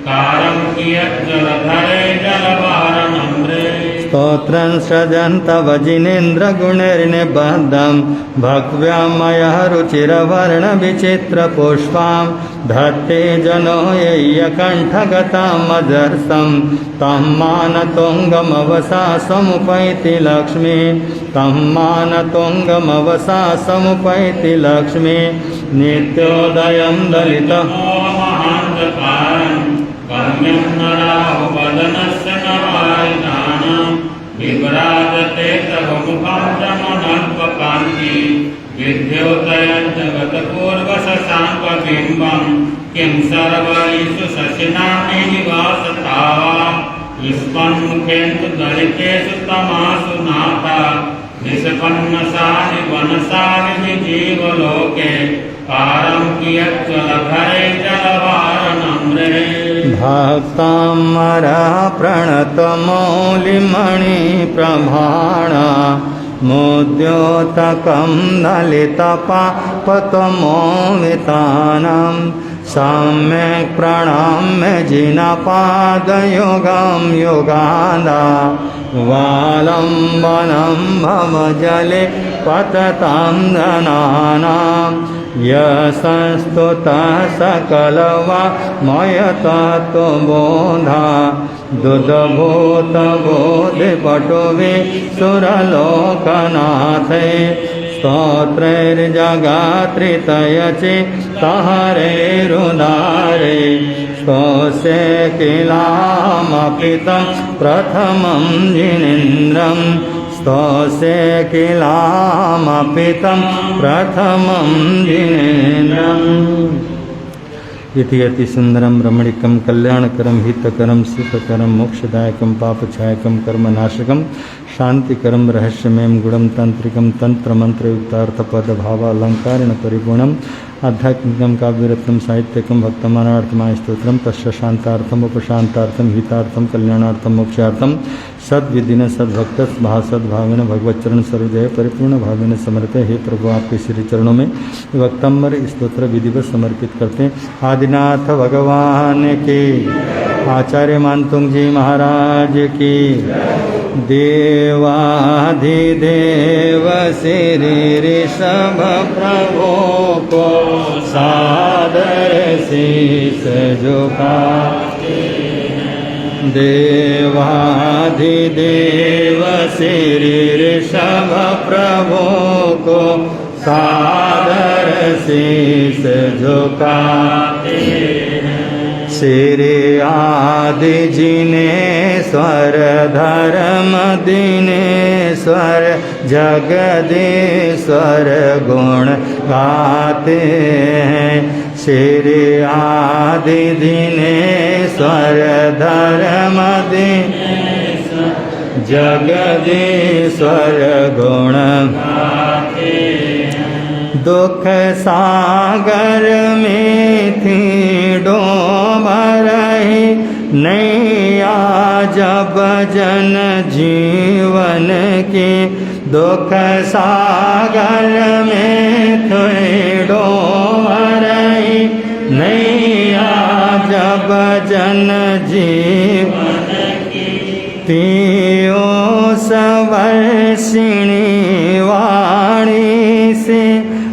कारं कियज्जलधरे जलभारनम्रे स्तोत्रं सृजन्तव जिनेन्द्रगुणैर्निबद्धं भक्त्या मया रुचिरवर्णविचित्रपुष्पां धत्ते जनो यय्यकण्ठगतामजर्षं तं मानतुङ्गमवसा समुपैति लक्ष्मी तं मानतुङ्गमवसा समुपैति लक्ष्मी नित्योदयं दलितमोहमहान्धकारं गम्यं राहुवदनस्य नवारिदानं विभ्राजते तव मुखं दमनल्पकान्ति विद्योतयज्जगतपूर्वशशाङ्कबिम्बं किं सर्वैषु शशिनानि निवासता वा युष्मन्मुखेषु दलितेषु तमासु नाथ निष्पन्नसारि वनसारिणि जीवलोके पारं कियज्जलधरे जलभारनम्रे भक्तामरा प्रणतमौलिमणिप्रभाणा मुद्योतकं नलितपापतमोवितानं सम्यक् प्रणम्य जिनपादयुगं युगान्दा वालम्बनं भवजले पततां धनानां यशस्तुतः सकलवा मयतत्त्वबोधा दुदभूतबोधिपटुवे सुरलोकनाथे स्तोत्रैर्जगात्रितयचे तहरेरुदारे स्तोष्ये किलामपितं प्रथमं जिनेन्द्रं स्तोष्ये किलामपितं प्रथमं जिनेन्द्रम् इति अति सुंदरम रमणीकम कल्याणकरम हितकरम सुखकरम मोक्षदायकम पापछायकम कर्मनाशकम शांतिकरम रहस्यमयम गुणम तांत्रिकम तंत्र मंत्र युक्तार्थ पद भाव अलंकारेण परिपूर्णम आध्यात्मिकम काव्यरत्नम साहित्यकम भक्तमानार्थमाय स्तोत्रम तस्य शांतार्थम उपशांतार्थम हितार्थम कल्याणार्थम मोक्षार्थम सद्विदिन सद्भक्त भासद्भावेन भगवच्चरण सर्वदेह परिपूर्ण भावेन समर्पे। हे प्रभु आपके श्री चरणों में वक्तम्बर स्तोत्र विधिवत समर्पित करते हैं। आदिनाथ भगवान की, आचार्य मानतुंग जी महाराज की, देवाधिदेव श्री ऋषभ प्रभु को सादर शीस झुकाते हैं। देवाधिदेव श्री ऋषभ प्रभु को सादर शीस झुकाते हैं। श्री आदि जिनेश्वर धर्म दिनेश्वर जगदीश्वर गुण गाते हैं। श्री आदि दिनेश्वर धर्म दिनेश्वर जगदीश्वर गुण गाते हैं। दुख सागर में थी डूब रही नैया जब जन जीवन की, दुख सागर में थी डूब रही नैया जब जन जीवन की। पियो सवर्षिणी वाणी से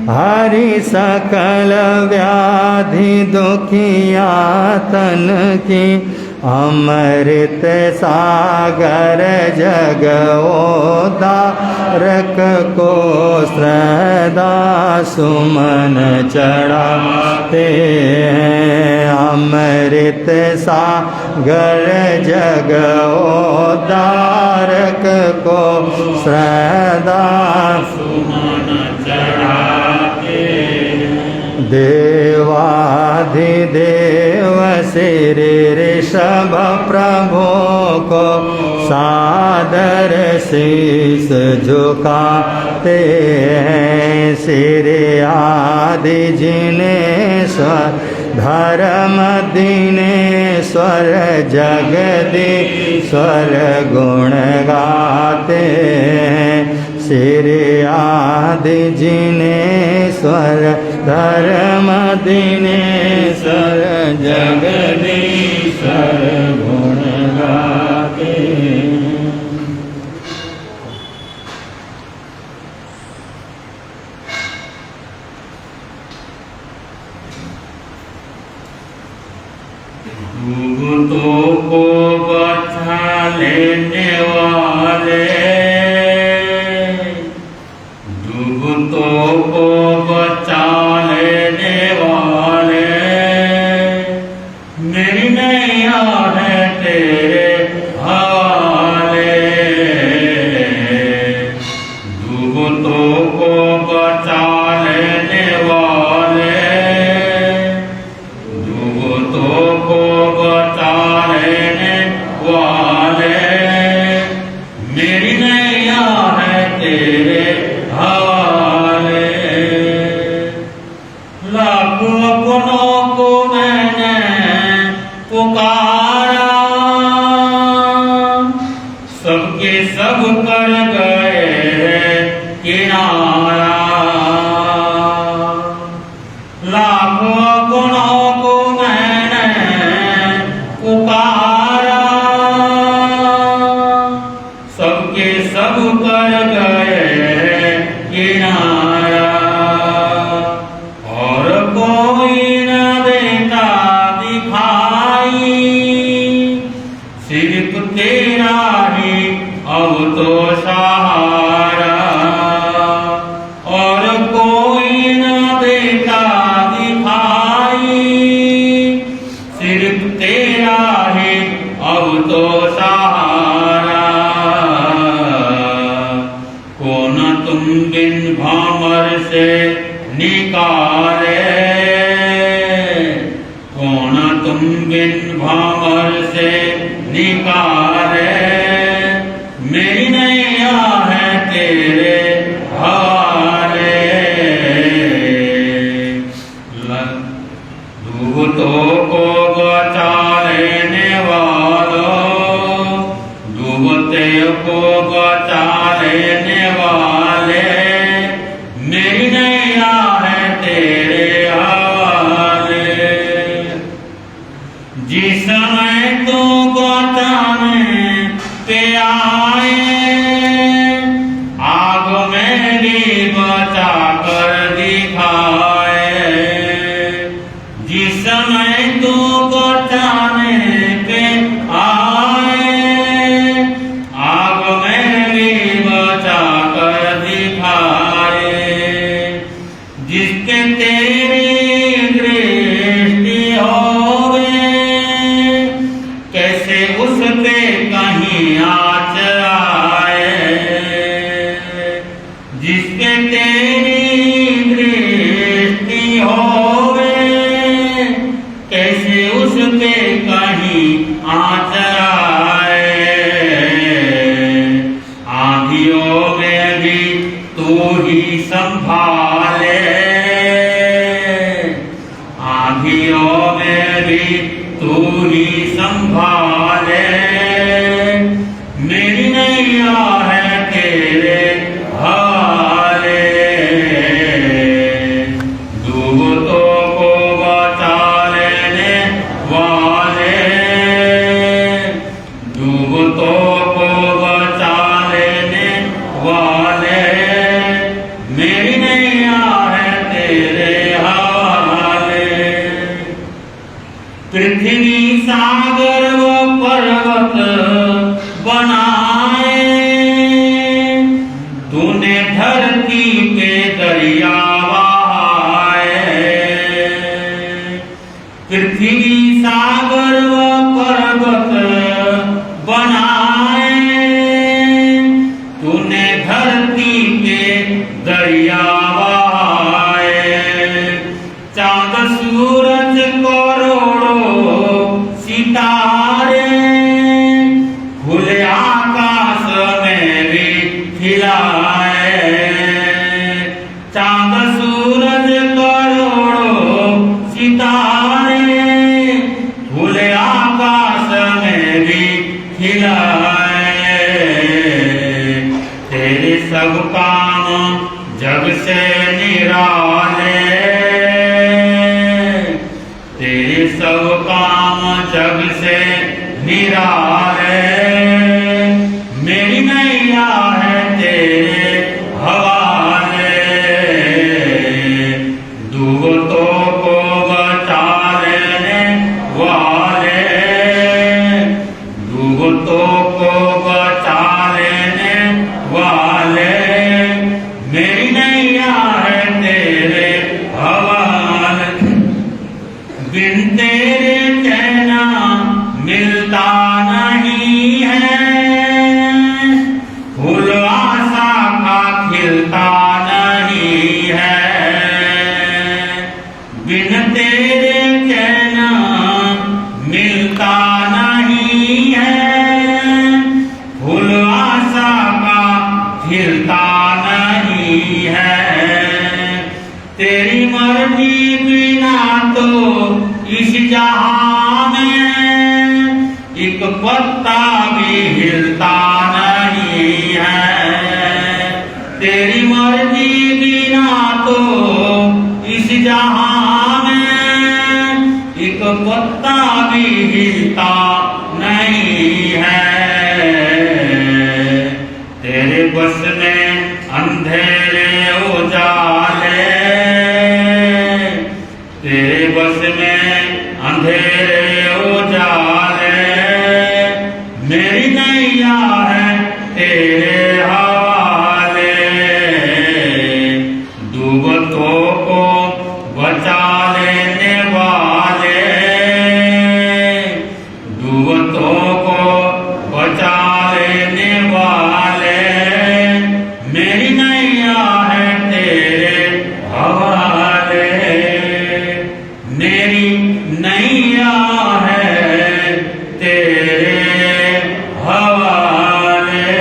हरि सकल व्याधि दुखिया तन की। अमृत सागर जगोदारक को श्रद्धा सुमन चढ़ाते हैं। अमृत सागर जगोदारक को श्रद्धा सुमन चढ़ाते हैं। देवाधिदेव श्री ऋषभ प्रभु को सादर शीस झुकाते हैं। श्री आदि जिनेश्वर धर्म दिनेश्वर जगदीश्वर गुण गाते हैं। श्री आदि जिनेश्वर धर्म दिनेश्वर जगदीश्वर गुण गाते हैं। भूतों को बचा लेने वाले, भूतों को बचा लेने वाले, मेरी नैया है तेरे हवाले। भूतों को बचा लेने वाले, भूतों को बचा लेने वाले, मेरी नैया है तेरे हवाले। लाखों अपनों को मैंने पुकारा, सबके सब कर गए किनारा। लाखों गुणों को मैंने पुकारा, सबके सब कर गए किनारा। और कोई न देता दिखाई, सिर्फ तेरा ही अब तो सहारा। और कोई न देता दिखाई, सिर्फ तेरा ही अब तो सहारा। कौन तुम बिन भंवर से निकाले, कौन तुम बिन भंवर से निकाले। मेरी नैया है तेरे हवाले। डूबतों को बचा लेने वालों, डूबते को बचा लेने वाले। मेरी नैया है तेरे हवाले। जिस समय तू बचाने पे आए, आग में भी बचा कर दिखाए। जिस समय तू बचाने पे आए, आग में भी बचा कर दिखाए। जिसके तेरी दृष्टि होवे, कैसे उस पे कहीं आँच आए। जिसके तेरी दृष्टि होवे, कैसे उस पे कहीं आँच आए। आँधियों में भी तू ही संभाले, आँधियों में भी तू ही संभाले। मेरी नैया है तेरे हवाले। डूबतों को बचा लेने वाले, डूबतों को बचा लेने वाले। मेरी नैया है तेरे हवाले। पृथ्वी सागर व पर्वत बनाए, तूने धरती पे दरिया बहाए। पृथ्वी सागर व पर्वत बनाए, तूने धरती पे दरिया बहाए। चांद सूरज करोड़ों सितारे, खुले आकाश में भी खिलाए। चांद सूरज करोड़ों सितारे, खुले आकाश में भी खिलाए। तेरे सब काम जग से निराले, तेरे सब काम जग से निराले। मेरी नैया है तेरे हवाले। डूबतों को बचा लेने वाले, डूबतों को बचा लेने वाले। मेरी नैया है तेरे हवाले। बिन तेरे चैना मिलता नहीं है, फूल आशा का खिलता नहीं है। बिन तेरे चैना मिलता नहीं है, फूल आशा का खिलता नहीं है। तेरी मर्जी बिना तो इस जहां में एक पत्ता भी हिलता नहीं है। तेरी जहां में एक पत्ता भी हिलता नहीं है। तेरे बस में अंधेरे उजाले, तेरे बस में अंधेरे उजाले, मेरी नैया है तेरे हवाले। डूबतों को बचा लेने वाले, डूबतों को बचा लेने वाले, मेरी नैया है तेरे हवाले, मेरी नैया है तेरे हवाले।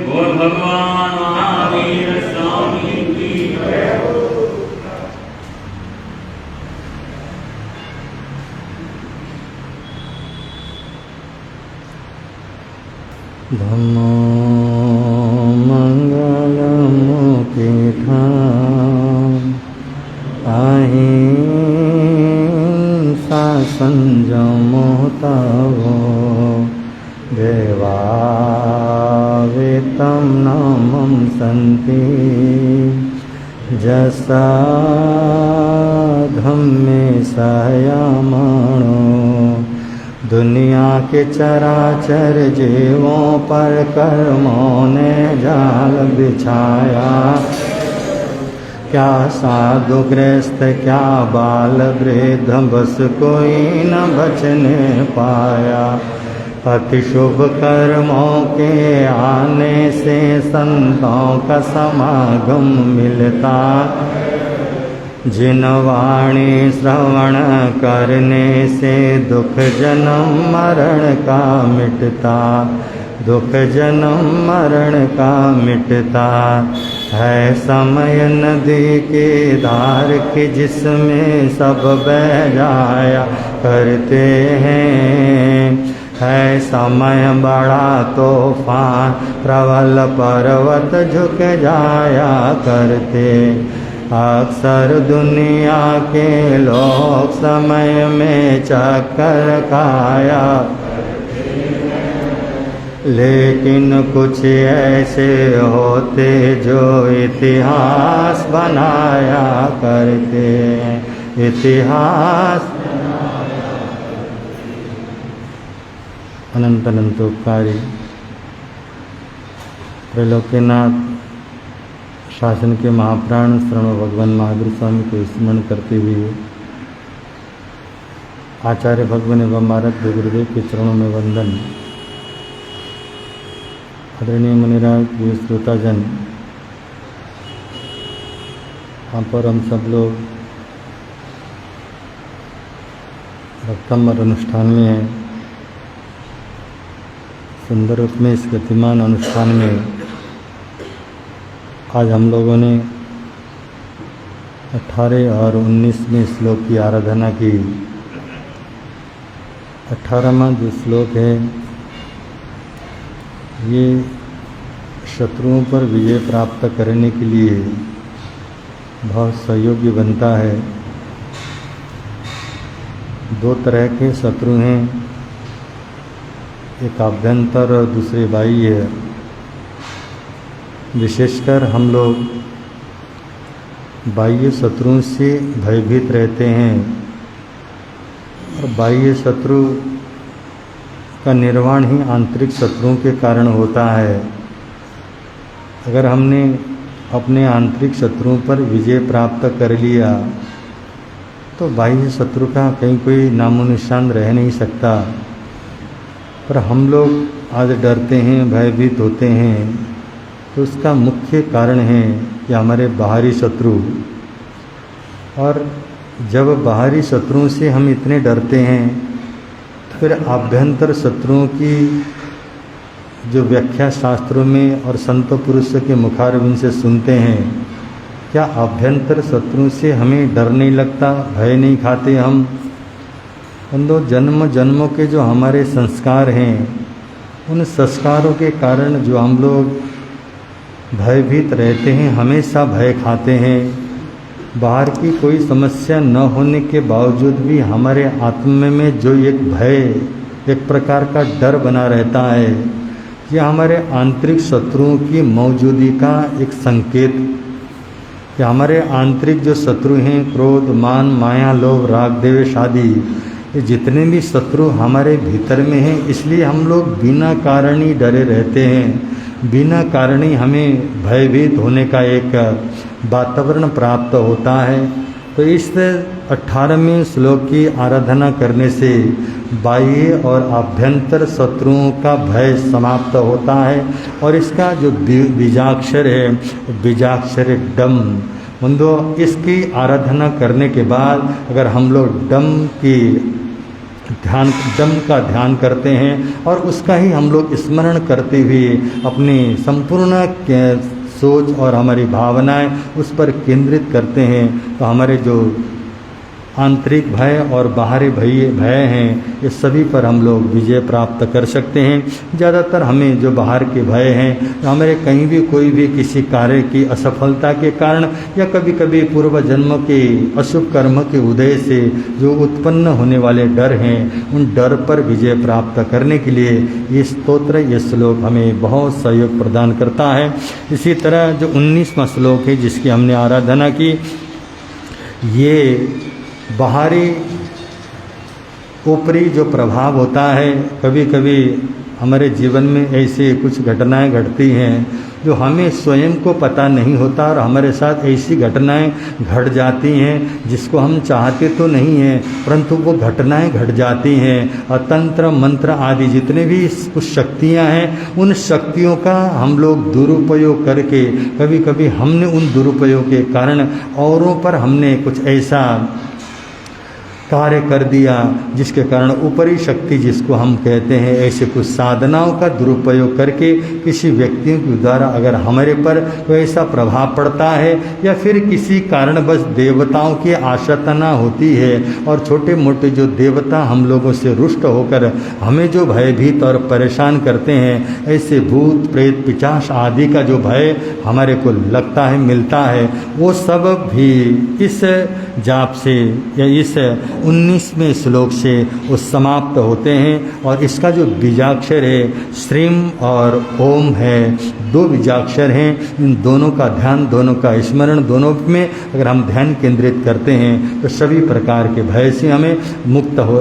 बोल भगवान महावीर स्वामी की जय। धम्मो मंगलमुखिधाम, अहिंसा संयमो तवो, देवावेतं नामं सन्ति, जसा धम्मे संयमाणो। दुनिया के चराचर जीवों पर कर्मों ने जाल बिछाया, क्या साधु गृहस्थ क्या बाल वृद्ध बस कोई न बचने पाया। अति शुभ कर्मों के आने से संतों का समागम मिलता, जिन वाणी श्रवण करने से दुख जन्म मरण का मिटता, दुख जन्म मरण का मिटता है। समय नदी के धार की जिसमें सब बह जाया करते हैं, है समय बड़ा तूफान प्रबल पर्वत झुक जाया करते। अक्सर दुनिया के लोग समय में चक्कर खाया, लेकिन कुछ ऐसे होते जो इतिहास बनाया करते, इतिहास। अनंत अनंतोपकारी त्रैलोक्यनाथ शासन के महाप्राण शरण भगवान महावीर स्वामी को स्मरण करते हुए आचार्य भगवान एवं आराध्य गुरुदेव के चरणों में वंदन। आदरणीय मुनिराज प्रिय श्रोताजन, यहाँ पर हम सब लोग भक्तम्बर अनुष्ठान में हैं। सुंदर रूप में इस गतिमान अनुष्ठान में आज हम लोगों ने 18 और 19वें श्लोक की आराधना की। 18वां जो श्लोक है ये शत्रुओं पर विजय प्राप्त करने के लिए बहुत सहयोगी बनता है। दो तरह के शत्रु हैं, एक आभ्यंतर और दूसरे बाह्य। विशेषकर हम लोग बाह्य शत्रुओं से भयभीत रहते हैं और बाह्य शत्रु का निर्वाण ही आंतरिक शत्रुओं के कारण होता है। अगर हमने अपने आंतरिक शत्रुओं पर विजय प्राप्त कर लिया तो बाह्य शत्रु का कहीं कोई नामो निशान रह नहीं सकता। पर हम लोग आज डरते हैं, भयभीत होते हैं, तो उसका मुख्य कारण है कि हमारे बाहरी शत्रु। और जब बाहरी शत्रुओं से हम इतने डरते हैं तो फिर आभ्यंतर शत्रुओं की जो व्याख्या शास्त्रों में और संत पुरुष के मुखारबिंद से सुनते हैं, क्या आभ्यंतर शत्रुओं से हमें डर नहीं लगता, भय नहीं खाते हम? उन दो जन्म जन्मों के जो हमारे संस्कार हैं, उन संस्कारों के कारण जो हम लोग भयभीत रहते हैं, हमेशा भय खाते हैं। बाहर की कोई समस्या न होने के बावजूद भी हमारे आत्मा में जो एक भय, एक प्रकार का डर बना रहता है, यह हमारे आंतरिक शत्रुओं की मौजूदगी का एक संकेत, कि हमारे आंतरिक जो शत्रु हैं, क्रोध, मान, माया, लोभ, राग, द्वेष आदि, ये जितने भी शत्रु हमारे भीतर में हैं, इसलिए हम लोग बिना कारण ही डरे रहते हैं, बिना कारण ही हमें भयभीत होने का एक वातावरण प्राप्त होता है। तो इस 18वें श्लोक की आराधना करने से बाह्य और आभ्यंतर शत्रुओं का भय समाप्त होता है। और इसका जो बीजाक्षर है, बीजाक्षर डम, बंधु, इसकी आराधना करने के बाद अगर हम लोग डम का ध्यान करते हैं और उसका ही हम लोग स्मरण करते हुए अपनी संपूर्ण सोच और हमारी भावनाएं उस पर केंद्रित करते हैं, तो हमारे जो आंतरिक भय और बाहरी भय हैं, ये सभी पर हम लोग विजय प्राप्त कर सकते हैं। ज़्यादातर हमें जो बाहर के भय हैं, हमारे कहीं भी कोई भी किसी कार्य की असफलता के कारण या कभी कभी पूर्व जन्म के अशुभ कर्म के उदय से जो उत्पन्न होने वाले डर हैं, उन डर पर विजय प्राप्त करने के लिए ये स्तोत्र, ये श्लोक हमें बहुत सहयोग प्रदान करता है। इसी तरह जो 19वां श्लोक है जिसकी हमने आराधना की, ये बाहरी ऊपरी जो प्रभाव होता है, कभी कभी हमारे जीवन में ऐसे कुछ घटनाएं घटती हैं जो हमें स्वयं को पता नहीं होता और हमारे साथ ऐसी घटनाएं घट जाती हैं जिसको हम चाहते तो नहीं हैं, परंतु वो घटनाएं घट जाती हैं। और तंत्र मंत्र आदि जितने भी कुछ शक्तियां हैं, उन शक्तियों का हम लोग दुरुपयोग करके कभी कभी हमने उन दुरुपयोग के कारण औरों पर हमने कुछ ऐसा कार्य कर दिया जिसके कारण ऊपरी शक्ति जिसको हम कहते हैं, ऐसे कुछ साधनाओं का दुरुपयोग करके किसी व्यक्तियों के द्वारा अगर हमारे पर कोई ऐसा प्रभाव पड़ता है या फिर किसी कारणवश देवताओं की आशातना होती है और छोटे मोटे जो देवता हम लोगों से रुष्ट होकर हमें जो भयभीत और परेशान करते हैं, ऐसे भूत प्रेत पिशाच आदि का जो भय हमारे को लगता है, मिलता है, वो सब भी इस जाप से या इस 19वें श्लोक से वो समाप्त होते हैं। और इसका जो बीजाक्षर है श्रीम और ओम है, 2 बीजाक्षर हैं, इन दोनों का ध्यान, दोनों का स्मरण, दोनों में अगर हम ध्यान केंद्रित करते हैं तो सभी प्रकार के भय से हमें मुक्त हो,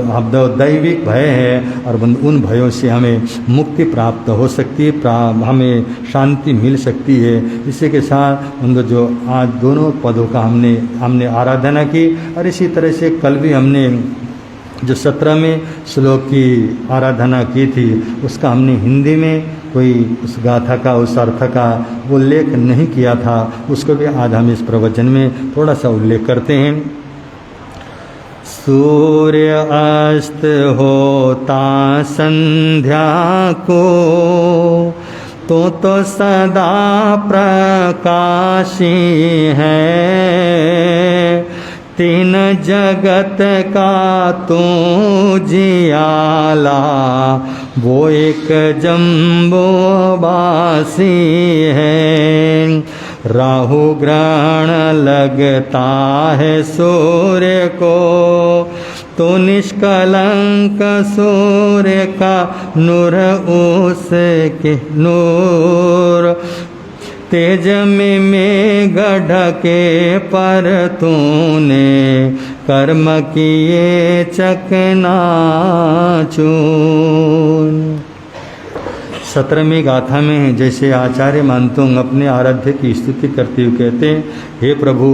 दैविक भय है और उन भयों से हमें मुक्ति प्राप्त हो सकती है, हमें शांति मिल सकती है। इसी के साथ उन जो आज दोनों पदों का हमने आराधना की। और इसी तरह से कल भी हमने जो 17वें श्लोक की आराधना की थी, उसका हमने हिंदी में कोई उस गाथा का, उस अर्थ का उल्लेख नहीं किया था, उसको भी आज हम इस प्रवचन में थोड़ा सा उल्लेख करते हैं। सूर्य अस्त होता संध्या को तो सदा प्रकाशी है, 3 जगत का तू जियाला, वो एक जम्बो बासी है। राहु ग्रहण लगता है सूर्य को, तो निष्कलंक सूर्य का नूर उसके नूर, तेज में मेघ ढके पर तूने कर्म किए चकनाचूर। 17वीं गाथा में जैसे आचार्य मानतुंग अपने आराध्य की स्तुति करते हुए कहते हैं, हे प्रभु,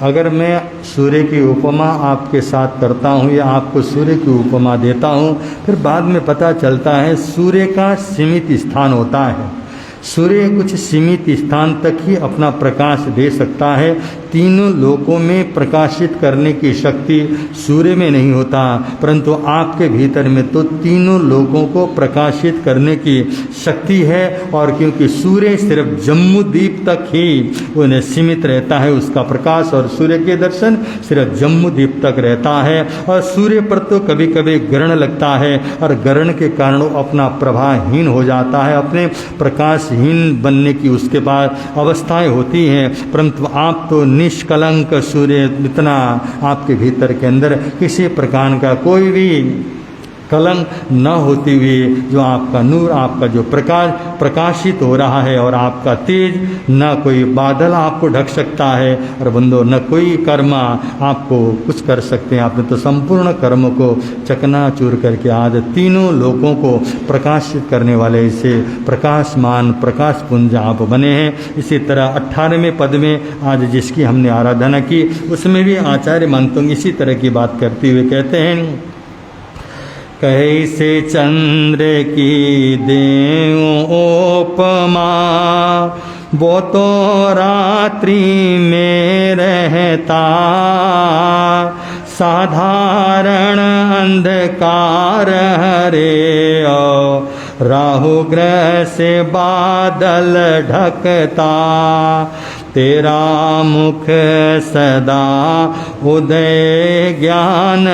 अगर मैं सूर्य की उपमा आपके साथ करता हूँ या आपको सूर्य की उपमा देता हूँ, फिर बाद में पता चलता है सूर्य का सीमित स्थान होता है। सूर्य कुछ सीमित स्थान तक ही अपना प्रकाश दे सकता है। तीनों लोकों में प्रकाशित करने की शक्ति सूर्य में नहीं होता, परंतु आपके भीतर में तो तीनों लोकों को प्रकाशित करने की शक्ति है। और क्योंकि सूर्य सिर्फ जम्बूद्वीप तक ही उन्हें सीमित रहता है उसका प्रकाश, और सूर्य के दर्शन सिर्फ जम्बूद्वीप तक रहता है। और सूर्य पर तो कभी कभी ग्रहण लगता है और ग्रहण के कारण वो अपना प्रभावहीन हो जाता है, अपने प्रकाश प्रकाशहीन बनने की उसके पास अवस्थाएं होती हैं, परंतु आप तो निष्कलंक सूर्य, इतना आपके भीतर के अंदर किसी प्रकार का कोई भी कलंक न होती हुई जो आपका नूर, आपका जो प्रकाश प्रकाशित हो रहा है, और आपका तेज, न कोई बादल आपको ढक सकता है, और बंदो न कोई कर्म आपको कुछ कर सकते हैं। आपने तो संपूर्ण कर्म को चकनाचूर करके आज तीनों लोगों को प्रकाशित करने वाले इसे प्रकाशमान प्रकाश पुंज आप बने हैं। इसी तरह 18वें पद में आज जिसकी हमने आराधना की, उसमें भी आचार्य मंतुंग इसी तरह की बात करते हुए कहते हैं, कैसे चंद्र की देऊं उपमा, वो तो रात्रि में रहता, साधारण अंधकार हरे और राहु ग्रह से बादल ढकता, तेरा मुख सदा उदय ज्ञान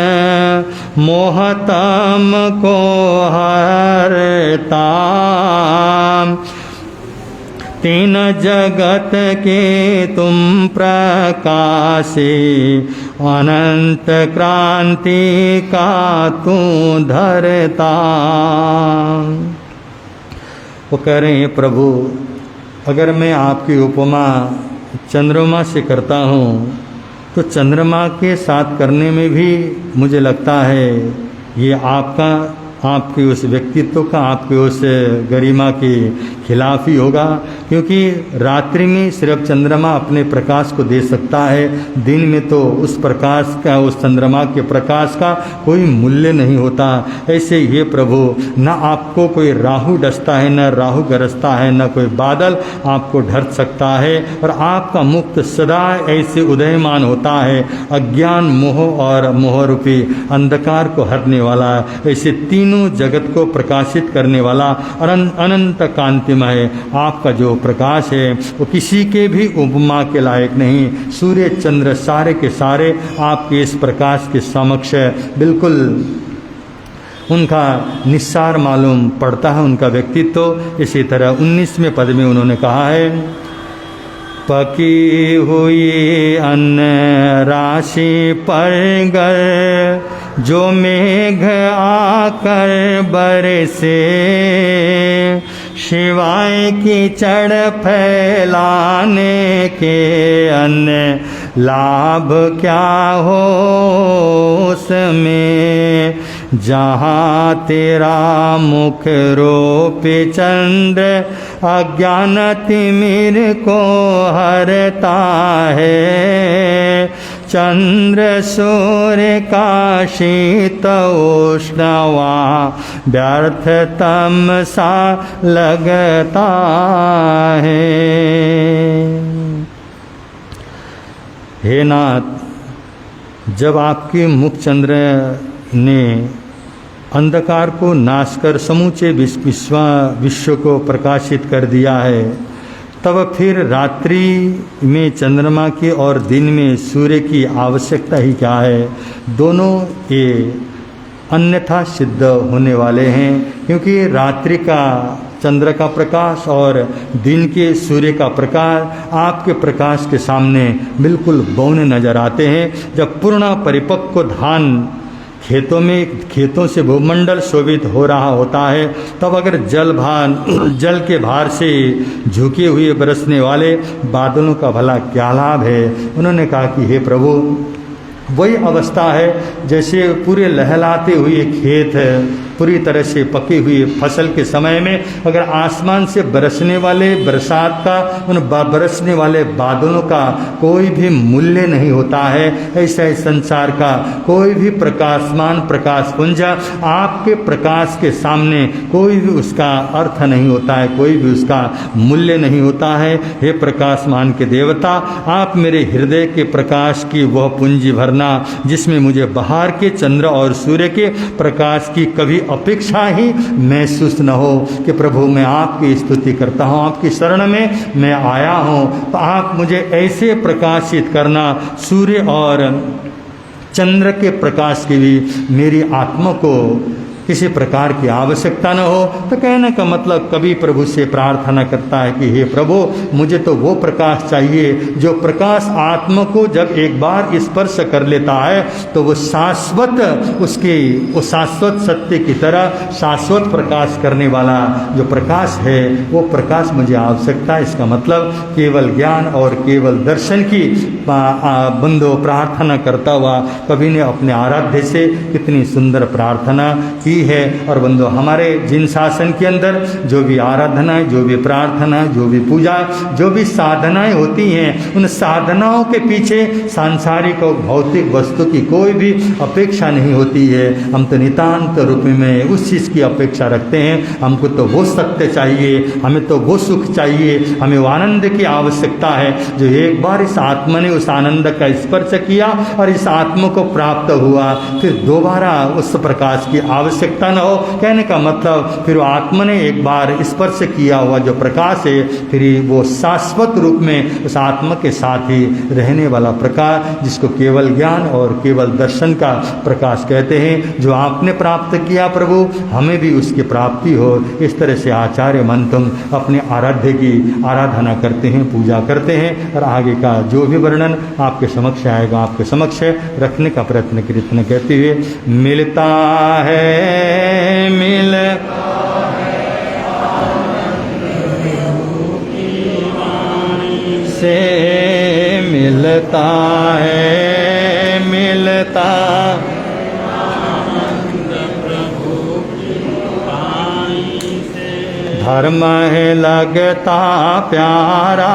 मोहतम को हरता, तीन जगत के तुम प्रकाशे, अनंत क्रांति का तू धरता। वो कह रहे हैं, प्रभु अगर मैं आपकी उपमा चंद्रमा से करता हूँ तो चंद्रमा के साथ करने में भी मुझे लगता है ये आपके उस व्यक्तित्व का, आपके उस गरिमा के खिलाफ ही होगा, क्योंकि रात्रि में सिर्फ चंद्रमा अपने प्रकाश को दे सकता है, दिन में तो उस प्रकाश का, उस चंद्रमा के प्रकाश का कोई मूल्य नहीं होता। ऐसे ये प्रभु, न आपको कोई राहु डसता है, न राहु गरजता है, न कोई बादल आपको ढक सकता है, और आपका मुक्त सदा ऐसे उदयमान होता है, अज्ञान मोह और मोह रूपी अंधकार को हरने वाला, ऐसे तीनों जगत को प्रकाशित करने वाला अनंत कांतिमय आपका जो प्रकाश है वो किसी के भी उपमा के लायक नहीं। सूर्य चंद्र सारे के सारे आपके इस प्रकाश के समक्ष बिल्कुल उनका निस्सार मालूम पड़ता है, उनका व्यक्तित्व। इसी तरह 19वें पद में उन्होंने कहा है, पकी हुई अन्न राशि पर गर जो मेघ आकर बरसे, शिवाय कीचड़ फैलाने के अन्य लाभ क्या हो उसमें, जहाँ तेरा मुख रूप चंद्र अज्ञान तिमिर को हरता है, चंद्र सूर्य का शीत उष्णवा व्यर्थ तम सा लगता है। हे नाथ, जब आपके मुख चंद्र ने अंधकार को नाश कर समूचे विश्व को प्रकाशित कर दिया है, तब फिर रात्रि में चंद्रमा की और दिन में सूर्य की आवश्यकता ही क्या है। दोनों ये अन्यथा सिद्ध होने वाले हैं, क्योंकि रात्रि का चंद्र का प्रकाश और दिन के सूर्य का प्रकाश आपके प्रकाश के सामने बिल्कुल बौने नजर आते हैं। जब पूर्ण परिपक्व धान खेतों से भूमंडल शोभित हो रहा होता है, तब अगर जल के भार से झुके हुए बरसने वाले बादलों का भला क्या लाभ है। उन्होंने कहा कि हे प्रभु, वही अवस्था है जैसे पूरे लहलाते हुए खेत पूरी तरह से पकी हुई फसल के समय में अगर आसमान से बरसने वाले बरसात का, उन बरसने वाले बादलों का कोई भी मूल्य नहीं होता है, ऐसा ही संसार का कोई भी प्रकाशमान प्रकाश पुंज आपके प्रकाश के सामने कोई भी उसका अर्थ नहीं होता है, कोई भी उसका मूल्य नहीं होता है। हे प्रकाशमान के देवता, आप मेरे हृदय के प्रकाश की वह पूंजी भरना जिसमें मुझे बाहर के चंद्र और सूर्य के प्रकाश की कभी अपेक्षा ही महसूस न हो कि प्रभु मैं आपकी स्तुति करता हूँ, आपकी शरण में मैं आया हूँ, तो आप मुझे ऐसे प्रकाशित करना, सूर्य और चंद्र के प्रकाश की भी मेरी आत्मा को किसी प्रकार की आवश्यकता न हो। तो कहने का मतलब कभी प्रभु से प्रार्थना करता है कि हे प्रभु, मुझे तो वो प्रकाश चाहिए जो प्रकाश आत्मा को जब एक बार स्पर्श कर लेता है तो वो शाश्वत, उसकी वो शाश्वत सत्य की तरह शाश्वत प्रकाश करने वाला जो प्रकाश है, वो प्रकाश मुझे आवश्यकता है। इसका मतलब केवल ज्ञान और केवल दर्शन की बंदो प्रार्थना करता हुआ कभी ने अपने आराध्य से कितनी सुंदर प्रार्थना की है। और बंदो, हमारे जिन शासन के अंदर जो भी आराधनाएं, जो भी प्रार्थना, जो भी पूजा, जो भी साधनाएं होती हैं, उन साधनाओं के पीछे सांसारिक और भौतिक वस्तु की कोई भी अपेक्षा नहीं होती है। हम तो नितांत रूप में उस चीज़ की अपेक्षा रखते हैं। हमको तो वो सत्य चाहिए, हमें तो वो सुख चाहिए, हमें वो आनंद की आवश्यकता है जो एक बार इस आत्मा ने उस आनंद का स्पर्श किया और इस आत्मा को प्राप्त हुआ, फिर दोबारा उस प्रकाश की आवश्यकता न हो। कहने का मतलब फिर आत्मा ने एक बार स्पर्श किया हुआ जो प्रकाश है, फिर वो शाश्वत रूप में उस आत्मा के साथ ही रहने वाला प्रकाश, जिसको केवल ज्ञान और केवल दर्शन का प्रकाश कहते हैं, जो आपने प्राप्त किया प्रभु, हमें भी उसकी प्राप्ति हो। इस तरह से आचार्य मन तुम अपने आराध्य की आराधना करते हैं, पूजा करते हैं, और आगे का जो भी वर्णन आपके समक्ष आएगा आपके समक्ष रखने का प्रयत्न कीर्तन कहते हुए, मिलता है मिल से मिलता है मिलता धर्म है लगता प्यारा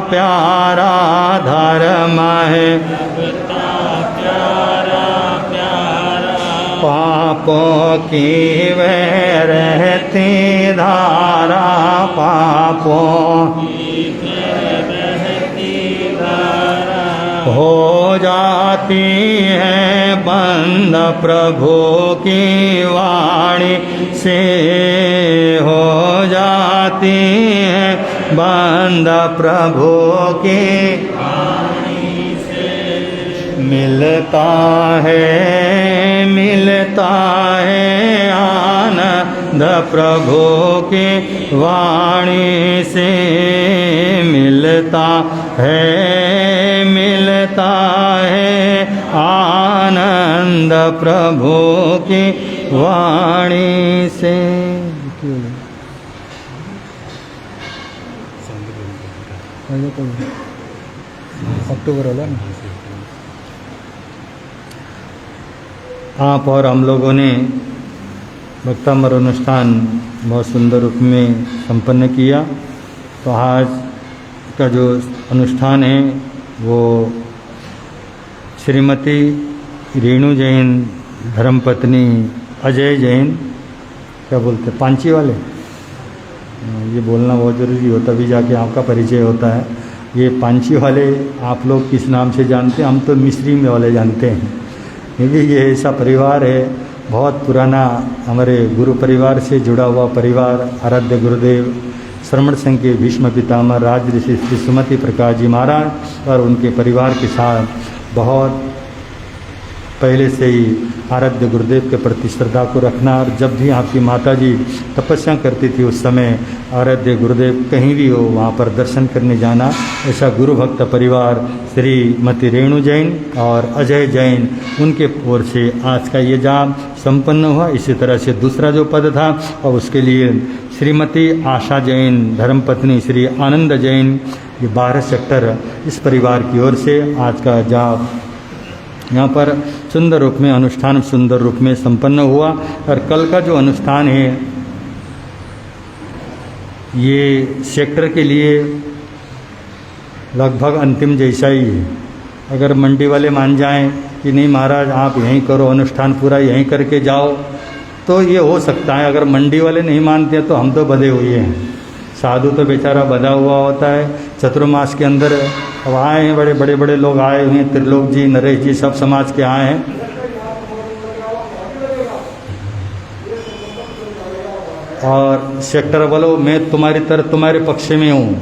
प्यारा, धर्म है लगता प्यारा प्यारा, पापों की वह रहती धारा, पापों की रहती धारा, हो जाती है बंद प्रभु की वाणी से, हो जाती है बंद प्रभु की वाणी से, मिलता है आनंद प्रभु की वाणी से, मिलता है आनंद प्रभु की वाणी से। अक्टूबर वाला ना। आप और हम लोगों ने भक्तामर अनुष्ठान बहुत सुंदर रूप में संपन्न किया। तो आज का जो अनुष्ठान है वो श्रीमती रेणु जैन धर्मपत्नी अजय जैन, क्या बोलते, पांची वाले, ये बोलना बहुत ज़रूरी होता, तभी जाके आपका परिचय होता है। ये पांची वाले आप लोग किस नाम से जानते हैं? हम तो मिस्री में वाले जानते हैं, क्योंकि ये ऐसा परिवार है बहुत पुराना, हमारे गुरु परिवार से जुड़ा हुआ परिवार। आराध्य गुरुदेव श्रमण संघ के भीष्म पितामह राज ऋषि श्री सुमति प्रकाश जी महाराज और उनके परिवार के साथ बहुत पहले से ही आराध्य गुरुदेव के प्रति श्रद्धा को रखना। और जब भी आपकी माता जी तपस्या करती थी उस समय आराध्य गुरुदेव कहीं भी हो वहाँ पर दर्शन करने जाना। ऐसा गुरु भक्त परिवार श्रीमती रेणु जैन और अजय जैन, उनके ओर से आज का ये जाप संपन्न हुआ। इसी तरह से दूसरा जो पद था और उसके लिए श्रीमती आशा जैन धर्मपत्नी श्री आनंद जैन, ये 12 सेक्टर इस परिवार की ओर से आज का जाप यहाँ पर सुंदर रूप में अनुष्ठान सुंदर रूप में संपन्न हुआ। और कल का जो अनुष्ठान है ये सेक्टर के लिए लगभग अंतिम जैसा ही है। अगर मंडी वाले मान जाएं कि नहीं महाराज आप यहीं करो, अनुष्ठान पूरा यहीं करके जाओ, तो ये हो सकता है। अगर मंडी वाले नहीं मानते तो हम तो बधे हुए हैं। साधु तो बेचारा बधा हुआ होता है। चतुर्मास के अंदर अब आए हैं, बड़े बड़े लोग आए हुए हैं, त्रिलोक जी, नरेश जी, सब समाज के आए हैं। और सेक्टर वालों मैं तुम्हारी तरफ तुम्हारे पक्ष में हूँ,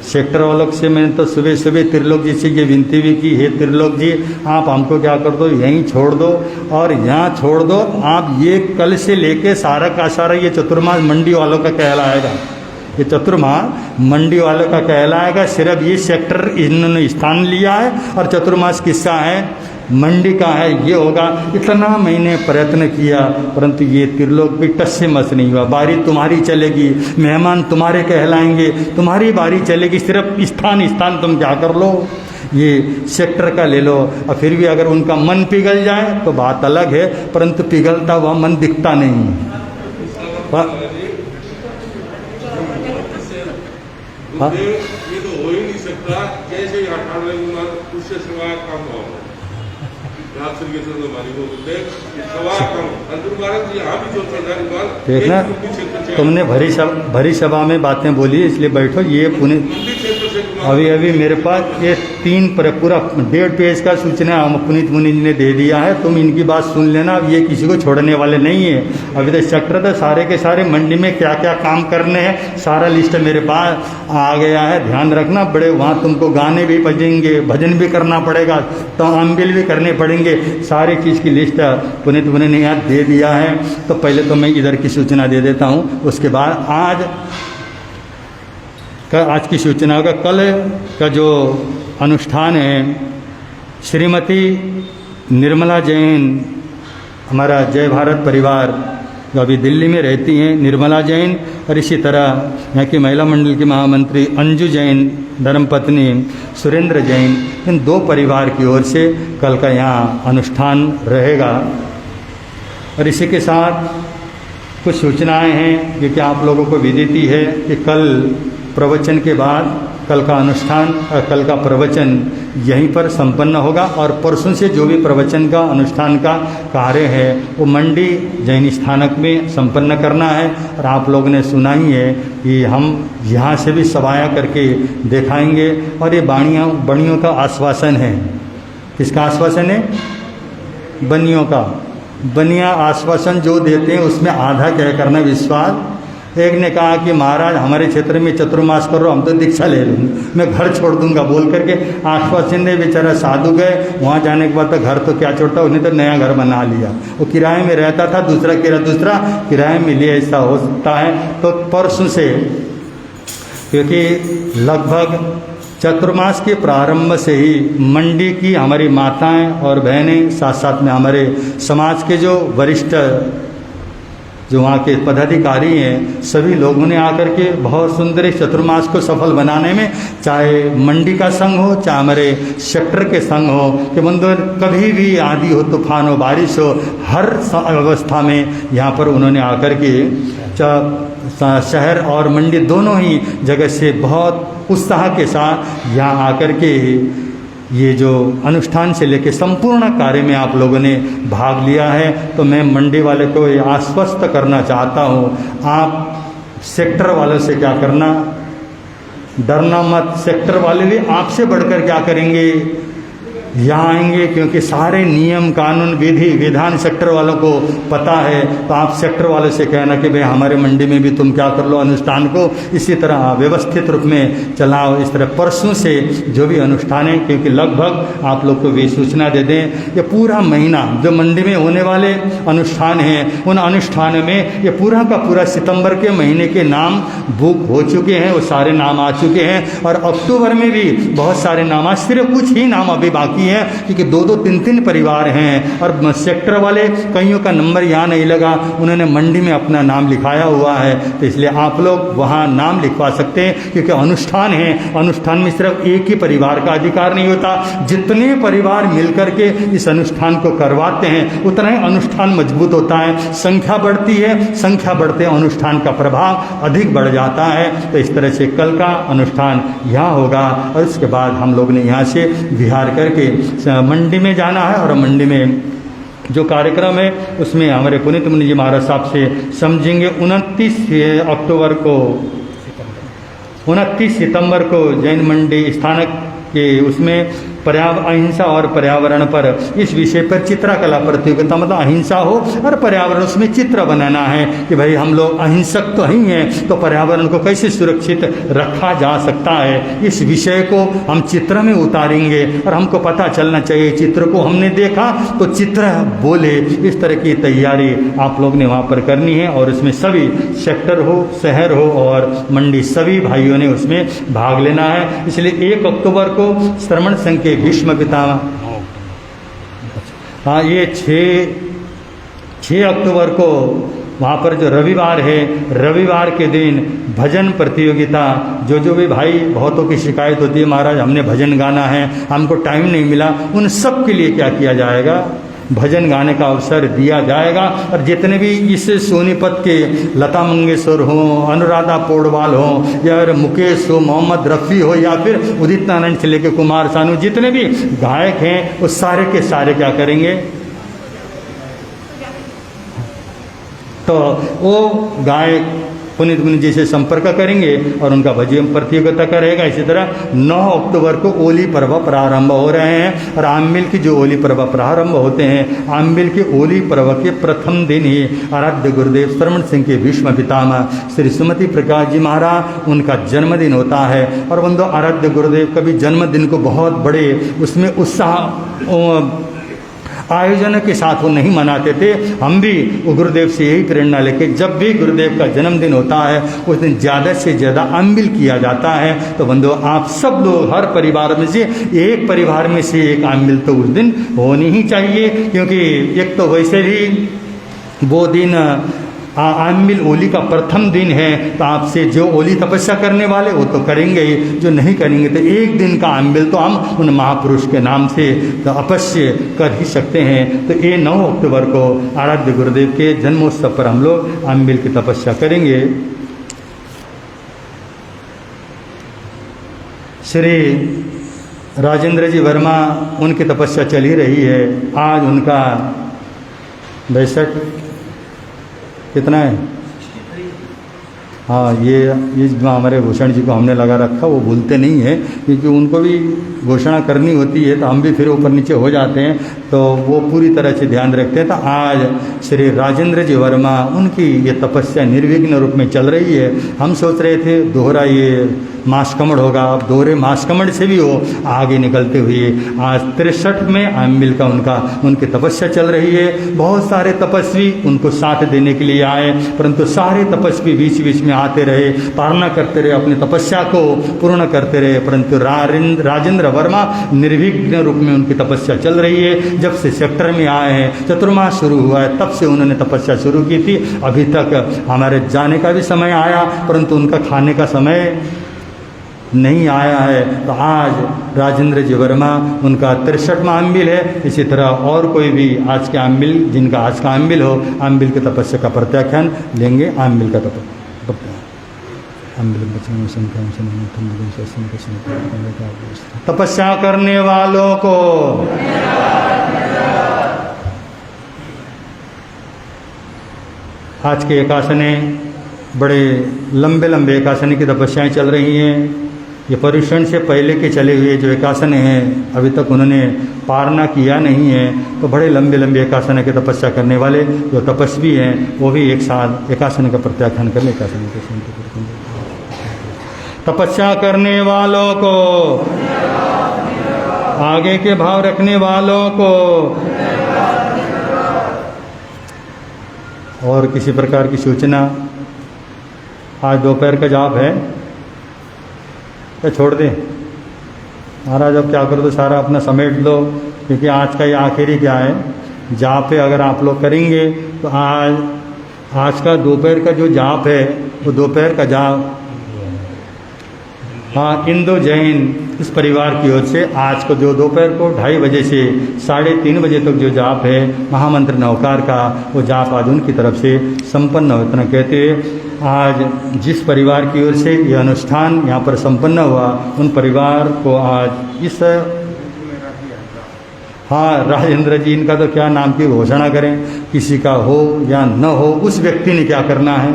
सेक्टर वालों से मैंने तो सुबह सुबह त्रिलोक जी से ये विनती भी की, हे त्रिलोक जी आप हमको क्या कर दो, यहीं छोड़ दो और यहाँ छोड़ दो। आप ये कल से लेके सारा का सारा ये चतुर्मास मंडी वालों का कहलाएगा, ये चतुर्मास मंडी वालों का कहलाएगा। सिर्फ ये सेक्टर इन्होंने स्थान लिया है और चतुर्मास किसका है, मंडी का है, ये होगा। इतना मैंने प्रयत्न किया परंतु ये त्रिलोक भी टस से मस नहीं हुआ। बारी तुम्हारी चलेगी, मेहमान तुम्हारे कहलाएंगे, तुम्हारी बारी चलेगी, सिर्फ स्थान स्थान तुम क्या कर लो, ये सेक्टर का ले लो। और फिर भी अगर उनका मन पिघल जाए तो बात अलग है, परंतु पिघलता हुआ मन दिखता नहीं है। ये तो हो ही नहीं सकता, कैसे 98 उससे सिवाय काम होगा। देखना तुमने भरी सभा में बातें बोली, इसलिए बैठो। ये पुणे अभी मेरे पास ये पूरा 1.5 पेज का सूचना पुनीत मुनि जी ने दे दिया है। तुम इनकी बात सुन लेना, अब ये किसी को छोड़ने वाले नहीं है। अभी तो सेक्टर तो सारे के सारे मंडी में क्या क्या काम करने हैं सारा लिस्ट मेरे पास आ गया है। ध्यान रखना, बड़े वहाँ तुमको गाने भी बजेंगे, भजन भी करना पड़ेगा, तो अम्बिल भी करने पड़ेंगे, सारी चीज़ की लिस्ट पुनीत मुनि ने यहाँ दे दिया है। तो पहले तो मैं इधर की सूचना दे देता हूँ, उसके बाद आज की सूचना होगा। कल का जो अनुष्ठान है, श्रीमती निर्मला जैन, हमारा जय भारत परिवार जो अभी दिल्ली में रहती हैं, निर्मला जैन, और इसी तरह यहाँ की महिला मंडल की महामंत्री अंजू जैन, धर्मपत्नी सुरेंद्र जैन, इन 2 परिवार की ओर से कल का यहाँ अनुष्ठान रहेगा। और इसी के साथ कुछ सूचनाएं हैं क्योंकि आप लोगों को विदित ही है कि कल प्रवचन के बाद कल का अनुष्ठान और कल का प्रवचन यहीं पर संपन्न होगा। और परसों से जो भी प्रवचन का अनुष्ठान का कार्य है वो मंडी जैन स्थानक में संपन्न करना है। और आप लोगों ने सुना ही है कि हम यहाँ से भी सभाया करके दिखाएंगे। और ये बणियों का आश्वासन है। किसका आश्वासन है? बनियों का। बनिया आश्वासन जो देते हैं उसमें आधा क्या करना विश्वास। एक ने कहा कि महाराज हमारे क्षेत्र में चतुर्मास करो, हम तो दीक्षा ले लूँगा, मैं घर छोड़ दूंगा बोल करके आश्वासन दे। बेचारा साधु गए, वहाँ जाने के बाद तो घर तो क्या छोड़ता, उसने तो नया घर बना लिया। वो किराए में रहता था, दूसरा किराए में लिया, ऐसा हो सकता है। तो परसों से, क्योंकि लगभग चतुर्मास के प्रारंभ से ही मंडी की हमारी माताएं और बहनें, साथ साथ में हमारे समाज के जो वरिष्ठ जो वहाँ के पदाधिकारी हैं, सभी लोगों ने आकर के बहुत सुंदर चतुर्मास को सफल बनाने में, चाहे मंडी का संघ हो, चाहे हमारे सेक्टर के संघ हो, कि बंधु कभी भी आंधी हो, तूफान हो, बारिश हो, हर अवस्था में यहाँ पर उन्होंने आकर के शहर और मंडी दोनों ही जगह से बहुत उत्साह के साथ यहाँ आकर के ये जो अनुष्ठान से लेकर संपूर्ण कार्य में आप लोगों ने भाग लिया है। तो मैं मंडी वाले को ये आश्वस्त करना चाहता हूँ, आप सेक्टर वालों से क्या करना, डरना मत। सेक्टर वाले भी आपसे बढ़कर क्या करेंगे, यहाँ आएंगे, क्योंकि सारे नियम कानून विधि विधान सेक्टर वालों को पता है। तो आप सेक्टर वालों से कहना कि भाई हमारे मंडी में भी तुम क्या कर लो, अनुष्ठान को इसी तरह व्यवस्थित रूप में चलाओ। इस तरह परसों से जो भी अनुष्ठान है, क्योंकि लगभग आप लोग को भी सूचना दे दें, ये पूरा महीना जो मंडी में होने वाले अनुष्ठान हैं, उन अनुष्ठान में ये पूरा का पूरा सितंबर के महीने के नाम बुक हो चुके हैं, वो सारे नाम आ चुके हैं। और अक्टूबर में भी बहुत सारे नाम, सिर्फ कुछ ही नाम अभी बाकी है, क्योंकि 2-2, 3-3 परिवार हैं। और सेक्टर वाले कईयों का नंबर यहाँ नहीं लगा, उन्होंने मंडी में अपना नाम लिखाया हुआ है। तो इसलिए आप लोग वहाँ नाम लिखवा सकते हैं, क्योंकि अनुष्ठान है, अनुष्ठान में सिर्फ एक ही परिवार का अधिकार नहीं होता। जितने परिवार मिलकर के इस अनुष्ठान को करवाते हैं उतना ही अनुष्ठान मजबूत होता है। संख्या बढ़ती है, संख्या बढ़ते अनुष्ठान का प्रभाव अधिक बढ़ जाता है। तो इस तरह से कल का अनुष्ठान यहाँ होगा। और उसके बाद हम लोग ने यहाँ से विहार करके मंडी में जाना है। और मंडी में जो कार्यक्रम है उसमें हमारे पुनीत मुनि जी महाराज साहब से समझेंगे। 29 सितंबर को जैन मंडी स्थानक कि उसमें अहिंसा और पर्यावरण पर इस विषय पर चित्रकला प्रतियोगिता, मतलब अहिंसा हो और पर्यावरण, उसमें चित्र बनाना है कि भाई हम लोग अहिंसक तो ही हैं, तो पर्यावरण को कैसे सुरक्षित रखा जा सकता है, इस विषय को हम चित्र में उतारेंगे। और हमको पता चलना चाहिए, चित्र को हमने देखा तो चित्र बोले। इस तरह की तैयारी आप लोग ने वहाँ पर करनी है और उसमें सभी सेक्टर हो, शहर हो और मंडी, सभी भाइयों ने उसमें भाग लेना है। इसलिए 1 अक्टूबर को श्रमण संघ के भीष्म पितामह, हाँ ये 6 अक्टूबर को वहाँ पर जो रविवार है, रविवार के दिन भजन प्रतियोगिता, जो भी भाई बहुतों की शिकायत होती है महाराज हमने भजन गाना है, हमको टाइम नहीं मिला, उन सब के लिए क्या किया जाएगा, भजन गाने का अवसर दिया जाएगा। और जितने भी इस सोनीपत के लता मंगेशकर हो, अनुराधा पौडवाल हो, या मुकेश हो, मोहम्मद रफ़ी हो, या फिर उदित नारायण से लेकर कुमार सानू, जितने भी गायक हैं वो सारे के सारे क्या करेंगे, तो वो गायक पुनीत मुनि जी से संपर्क करेंगे और उनका भजन प्रतियोगिता करेगा। इसी तरह 9 अक्टूबर को ओली पर्व प्रारंभ हो रहे हैं और आम्बिल की जो ओली पर्व प्रारंभ होते हैं, आम्बिल के ओली पर्व के प्रथम दिन ही आराध्य गुरुदेव श्रमण सिंह के भीष्म पितामह श्री सुमति प्रकाश जी महाराज, उनका जन्मदिन होता है। और बंधु, आराध्य गुरुदेव कभी जन्मदिन को बहुत बड़े उसमें उत्साह आयोजन के साथ वो नहीं मनाते थे। हम भी गुरुदेव से यही प्रेरणा लेके, जब भी गुरुदेव का जन्मदिन होता है उस दिन ज़्यादा से ज़्यादा आम्बिल किया जाता है। तो बंधु, आप सब लोग हर परिवार में से एक परिवार में से एक आम्बिल तो उस दिन होनी ही चाहिए, क्योंकि एक तो वैसे भी वो दिन आम्बिल ओली का प्रथम दिन है। तो आपसे जो ओली तपस्या करने वाले वो तो करेंगे ही, जो नहीं करेंगे तो एक दिन का आम्बिल तो हम उन महापुरुष के नाम से तो अवश्य कर ही सकते हैं। तो ये 9 अक्टूबर को आराध्य गुरुदेव के जन्मोत्सव पर हम लोग आम्बिल की तपस्या करेंगे। श्री राजेंद्र जी वर्मा, उनकी तपस्या चल ही रही है। आज उनका 62 कितना है, हाँ ये हमारे भूषण जी को हमने लगा रखा, वो भूलते नहीं है, क्योंकि उनको भी घोषणा करनी होती है तो हम भी फिर ऊपर नीचे हो जाते हैं, तो वो पूरी तरह से ध्यान रखते हैं। तो आज श्री राजेंद्र जी वर्मा, उनकी ये तपस्या निर्विघ्न रूप में चल रही है। हम सोच रहे थे दोहरा ये मासकमण होगा, अब दोहरे मासकमण से भी वो आगे निकलते हुए आज 63 में आम्बिल का उनकी तपस्या चल रही है। बहुत सारे तपस्वी उनको साथ देने के लिए आए, परंतु सारे तपस्वी बीच बीच में आते रहे, पालना करते रहे, अपनी तपस्या को पूर्ण करते रहे, परंतु राजेंद्र वर्मा निर्विघ्न रूप में उनकी तपस्या चल रही है। जब से सेक्टर में आए हैं, चतुर्मास शुरू हुआ है, तब से उन्होंने तपस्या शुरू की थी। अभी तक हमारे जाने का भी समय आया, परंतु उनका खाने का समय नहीं आया है। तो आज राजेंद्र जी वर्मा, उनका 63वां आम्बिल है। इसी तरह और कोई भी आज के आम्बिल, जिनका आज का आम्बिल हो, आम्बिल की तपस्या का प्रत्याख्यान लेंगे। आम्बिल का तपस्या करने वालों को आज के एकासने, बड़े लंबे लंबे एकासने की तपस्याएं चल रही हैं। ये पर्युषण से पहले के चले हुए जो एकासने हैं, अभी तक उन्होंने पारना किया नहीं है, तो बड़े लंबे लंबे एकासने की तपस्या करने वाले जो तपस्वी हैं, वो भी एक साथ एकासने का प्रत्याख्यान कर ले। तपस्या करने वालों को, आगे के भाव रखने वालों को, और किसी प्रकार की सूचना, आज दोपहर का जाप है क्या छोड़ दें महाराज? अब क्या करो, तो सारा अपना समेट लो, क्योंकि आज का ये आखिरी क्या है जाप है। अगर आप लोग करेंगे तो आज का दोपहर का जो जाप है, वो दोपहर का जाप, हाँ, इंदो जैन इस परिवार की ओर से आज को जो दोपहर को 2:30 बजे से 3:30 बजे तक जो जाप है महामंत्र नवकार का, वो जाप आज उनकी तरफ से संपन्न हो। इतना कहते हुए आज जिस परिवार की ओर से यह अनुष्ठान यहाँ पर संपन्न हुआ, उन परिवार को आज इस, हाँ, राजेंद्र जी, इनका तो क्या नाम की घोषणा करें, किसी का हो या न हो, उस व्यक्ति ने क्या करना है,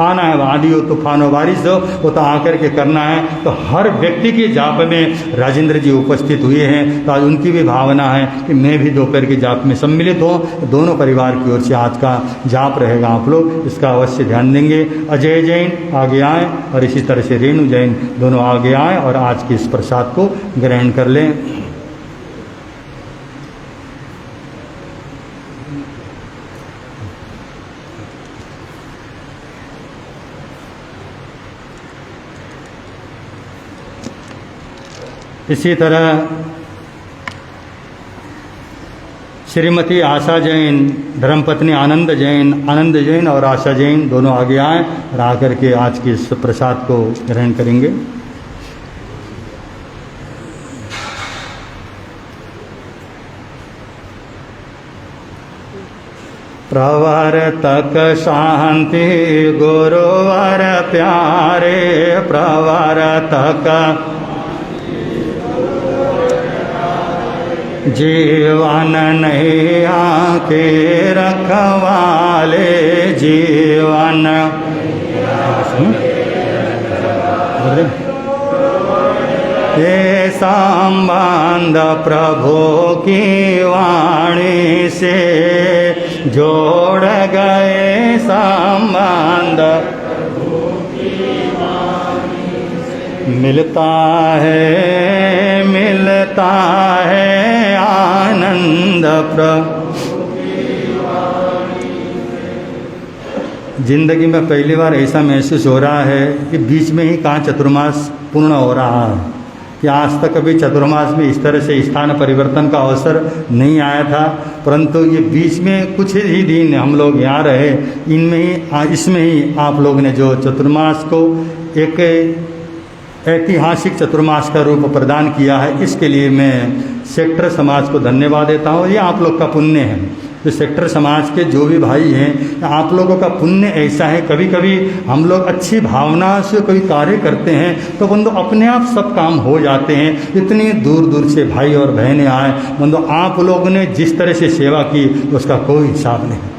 आना है, आंधी हो तूफान हो बारिश हो, वो तो आकर के करना है। तो हर व्यक्ति के जाप में राजेंद्र जी उपस्थित हुए हैं, तो आज उनकी भी भावना है कि मैं भी दोपहर के जाप में सम्मिलित हूँ। दोनों परिवार की ओर से आज का जाप रहेगा, आप लोग इसका अवश्य ध्यान देंगे। अजय जैन आगे आए और इसी तरह से रेणु जैन दोनों आगे आए और आज के इस प्रसाद को ग्रहण कर लें। इसी तरह श्रीमती आशा जैन, धर्मपत्नी आनंद जैन और आशा जैन दोनों आगे आए और आकर के आज के इस प्रसाद को ग्रहण करेंगे। प्रवर तक शांति गुरुवर प्यारे, प्रवर तक जीवन नहीं आके रखवाले, जीवन ये संबंध प्रभु की वाणी से जोड़ गए, संबंध मिलता है आनंद जिंदगी में पहली बार ऐसा महसूस हो रहा है कि बीच में ही कहाँ चतुर्मास पूर्ण हो रहा है, कि आज तक कभी चतुर्मास में इस तरह से स्थान परिवर्तन का अवसर नहीं आया था, परंतु ये बीच में कुछ ही दिन हम लोग यहाँ रहे, इसमें ही आप लोग ने जो चतुर्मास को एक ऐतिहासिक चतुर्मास का रूप प्रदान किया है, इसके लिए मैं सेक्टर समाज को धन्यवाद देता हूँ। ये आप लोग का पुण्य है। तो सेक्टर समाज के जो भी भाई हैं, आप लोगों का पुण्य ऐसा है, कभी कभी हम लोग अच्छी भावना से कोई कार्य करते हैं तो बंदो अपने आप सब काम हो जाते हैं। इतनी दूर दूर से भाई और बहनें आए, बंदो आप लोगों ने जिस तरह से सेवा की उसका कोई हिसाब नहीं।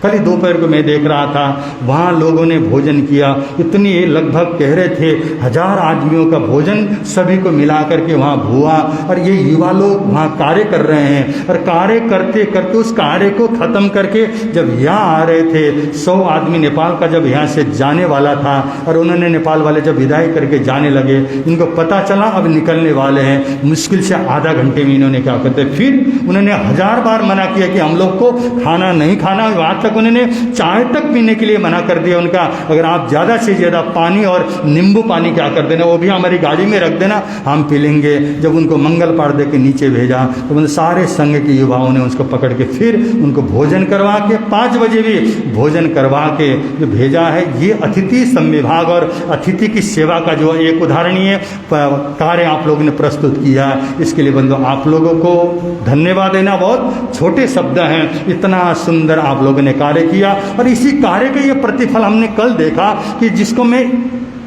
कल ही दोपहर को मैं देख रहा था, वहाँ लोगों ने भोजन किया, इतनी लगभग कह रहे थे 1000 आदमियों का भोजन सभी को मिला करके वहाँ हुआ। और ये युवा लोग वहाँ कार्य कर रहे हैं और कार्य करते करते उस कार्य को ख़त्म करके जब यहाँ आ रहे थे, 100 आदमी नेपाल का जब यहाँ से जाने वाला था और उन्होंने नेपाल वाले जब विदाई करके जाने लगे, इनको पता चला अब निकलने वाले हैं, मुश्किल से आधा घंटे में इन्होंने क्या करते, फिर उन्होंने 1000 बार मना किया कि हम लोग को खाना नहीं खाना। वहाँ तक उन्होंने चाय तक पीने के लिए मना कर दिया उनका, अगर आप ज़्यादा से ज़्यादा पानी और नींबू पानी क्या कर देना, वो भी हमारी गाड़ी में रख देना, हम पी लेंगे। जब उनको मंगल पाठ दे के नीचे भेजा तो उन सारे संघ के युवाओं ने उसको पकड़ के फिर उनको भोजन करवा के 5 बजे भी भोजन करवा के जो भेजा है। ये अतिथि संविभाग और अतिथि की सेवा का जो एक उदाहरणीय कार्य आप लोगों ने प्रस्तुत किया, इसके लिए बंधु आप लोगों को धन्यवाद देना। बहुत छोटे शब्द हैं, इतना सुंदर आप लोगों ने कार्य किया और इसी कार्य का ये प्रतिफल हमने कल देखा कि जिसको मैं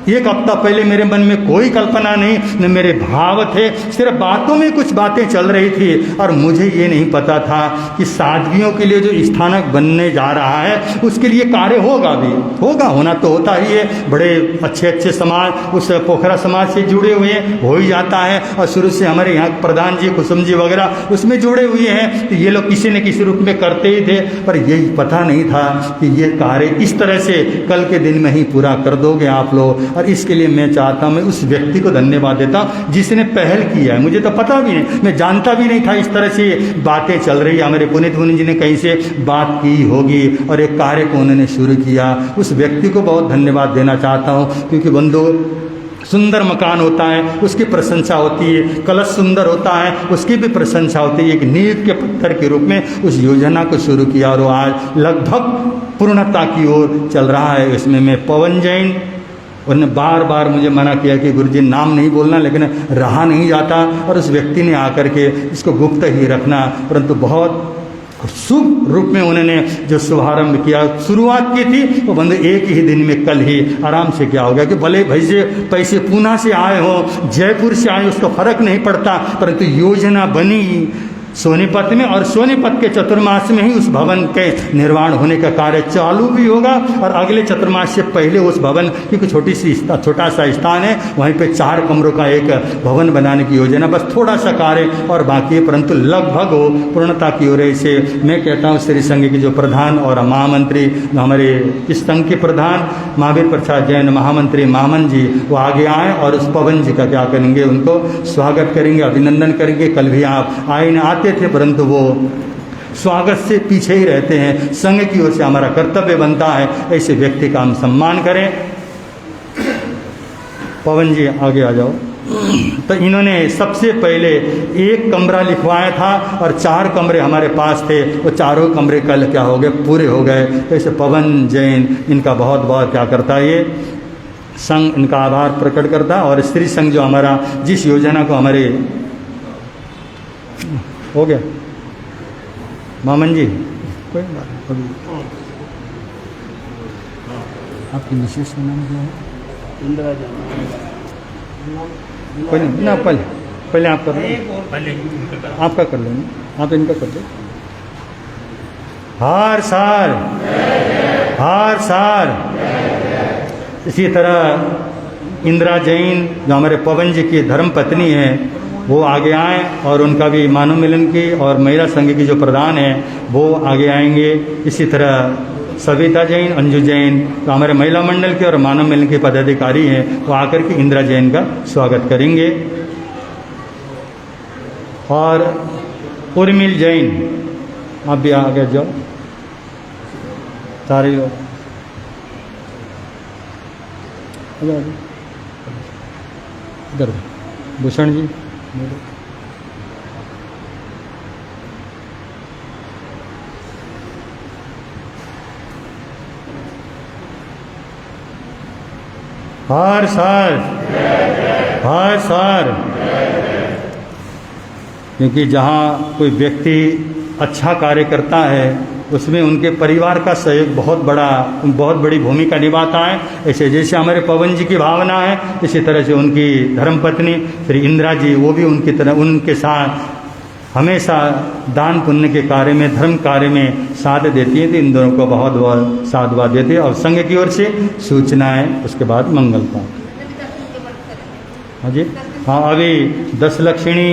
1 हफ्ता पहले मेरे मन में कोई कल्पना नहीं, न मेरे भाव थे, सिर्फ बातों में कुछ बातें चल रही थी और मुझे ये नहीं पता था कि साध्वियों के लिए जो स्थानक बनने जा रहा है उसके लिए कार्य होगा भी, होगा, होना तो होता ही है। बड़े अच्छे अच्छे समाज उस पोखरा समाज से जुड़े हुए हो ही जाता है और शुरू से हमारे यहाँ प्रधान जी कुसुम जी वगैरह उसमें जुड़े हुए हैं, तो ये लोग किसी न किसी रूप में करते ही थे, पर यही पता नहीं था कि ये कार्य इस तरह से कल के दिन में ही पूरा कर दोगे आप लोग। और इसके लिए मैं चाहता हूँ, मैं उस व्यक्ति को धन्यवाद देता हूँ जिसने पहल किया है। मुझे तो पता भी नहीं, मैं जानता भी नहीं था इस तरह से बातें चल रही है। हमारे पुनीत मुनि जी ने कहीं से बात की होगी और एक कार्य को उन्होंने शुरू किया, उस व्यक्ति को बहुत धन्यवाद देना चाहता हूँ। क्योंकि बंधु, सुंदर मकान होता है उसकी प्रशंसा होती है, कलश सुंदर होता है उसकी भी प्रशंसा होती है। एक नींव के पत्थर के रूप में उस योजना को शुरू किया और वो आज लगभग पूर्णता की ओर चल रहा है। इसमें मैं पवन जैन, उन्होंने बार बार मुझे मना किया कि गुरुजी नाम नहीं बोलना, लेकिन रहा नहीं जाता और उस व्यक्ति ने आकर के इसको गुप्त ही रखना, परंतु बहुत शुभ रूप में उन्होंने जो शुभारंभ किया, शुरुआत की थी वो बंदे एक ही दिन में कल ही आराम से क्या हो गया कि भले पैसे पूना से आए हो, जयपुर से आए, उसको फर्क नहीं पड़ता, परंतु योजना बनी, सोनीपत में, और सोनीपत के चतुर्मास में ही उस भवन के निर्माण होने का कार्य चालू भी होगा। और अगले चतुर्मास से पहले उस भवन की छोटा सा स्थान है, वहीं पे 4 कमरों का एक भवन बनाने की योजना, बस थोड़ा सा कार्य और बाकी है, परंतु लगभग वो पूर्णता की ओर है। इसे मैं कहता हूँ श्री संघ के जो प्रधान और महामंत्री, हमारे इस संघ के प्रधान महावीर प्रसाद जैन महामंत्री मामन जी, वो आगे आए और उस पवन जी का क्या करेंगे, उनको स्वागत करेंगे, अभिनंदन करेंगे। कल भी आप आते थे, परंतु वो स्वागत से पीछे ही रहते हैं। संघ की ओर से हमारा कर्तव्य बनता है ऐसे व्यक्ति का हम सम्मान करें। पवन जी आगे आ जाओ। तो इन्होंने सबसे पहले 1 कमरा लिखवाया था और 4 कमरे हमारे पास थे, वो चारों कमरे कल क्या हो गए, पूरे हो गए। तो ऐसे पवन जैन इनका बहुत बहुत क्या करता है, ये संघ इनका आभार प्रकट करता है। और स्त्री संघ जो हमारा जिस योजना को हमारे हो गया मामन जी, कोई बात नहीं, आपकी विशेष नाम क्या है? इंदिरा जैन। कोई नहीं ना, पहले आप कर लो, आपका कर लेंगे, आप इनका कर लो। हार सार, हार सार। इसी तरह इंदिरा जैन जो हमारे पवन जी की धर्म पत्नी है, वो आगे आए और उनका भी मानव मिलन की, और महिला संघ की जो प्रधान है वो आगे आएंगे। इसी तरह सविता जैन, अंजू जैन तो हमारे महिला मंडल के और मानव मिलन के पदाधिकारी हैं, वो आकर के इंदिरा जैन का स्वागत करेंगे। और उर्मिल जैन, आप भी आगे जाओ, सारे लोग इधर। भूषण जी, हार सार, हार सार। क्योंकि जहाँ कोई व्यक्ति अच्छा कार्य करता है उसमें उनके परिवार का सहयोग बहुत बड़ी भूमिका निभाता है। ऐसे जैसे हमारे पवन जी की भावना है, इसी तरह से उनकी धर्मपत्नी श्री इंदिरा जी, वो भी उनकी तरह उनके साथ हमेशा दान पुण्य के कार्य में, धर्म कार्य में साथ देती है। तो इन दोनों को बहुत बहुत साधुवाद देते हैं। और संघ की ओर से सूचनाएं, उसके बाद मंगल पाठ। हाँ जी, हाँ, अभी 10 लक्षणी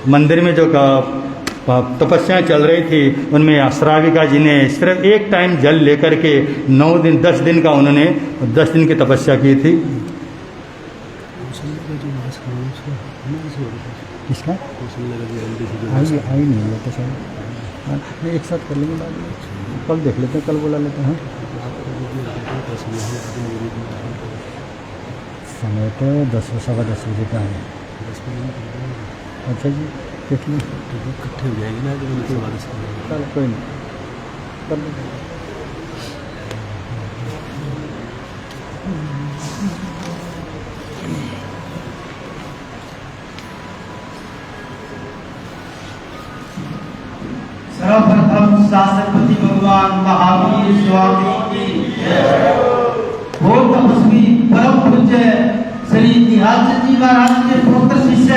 मंदिर में जो तपस्याएं चल रही थी, उनमें श्राविका जी ने सिर्फ एक टाइम जल लेकर के 9 दिन 10 दिन का उन्होंने 10 दिन की तपस्या की थी। किसका आई नहीं है तो सर, एक साथ कर लेंगे, बाद में कल देख लेते हैं, कल बुला लेते हैं। समय तो 10 सवा 10 बजे का है। अच्छा जी, देख लें, इकट्ठे हो जाएगी ना, चलो कोई नहीं, कर लेंगे। सर्वप्रथम शास्त्रपति भगवान महावीर स्वामी की घोर तपस्वी परम पूज्य श्री निहालचंद जी महाराज के पुत्र शिष्य,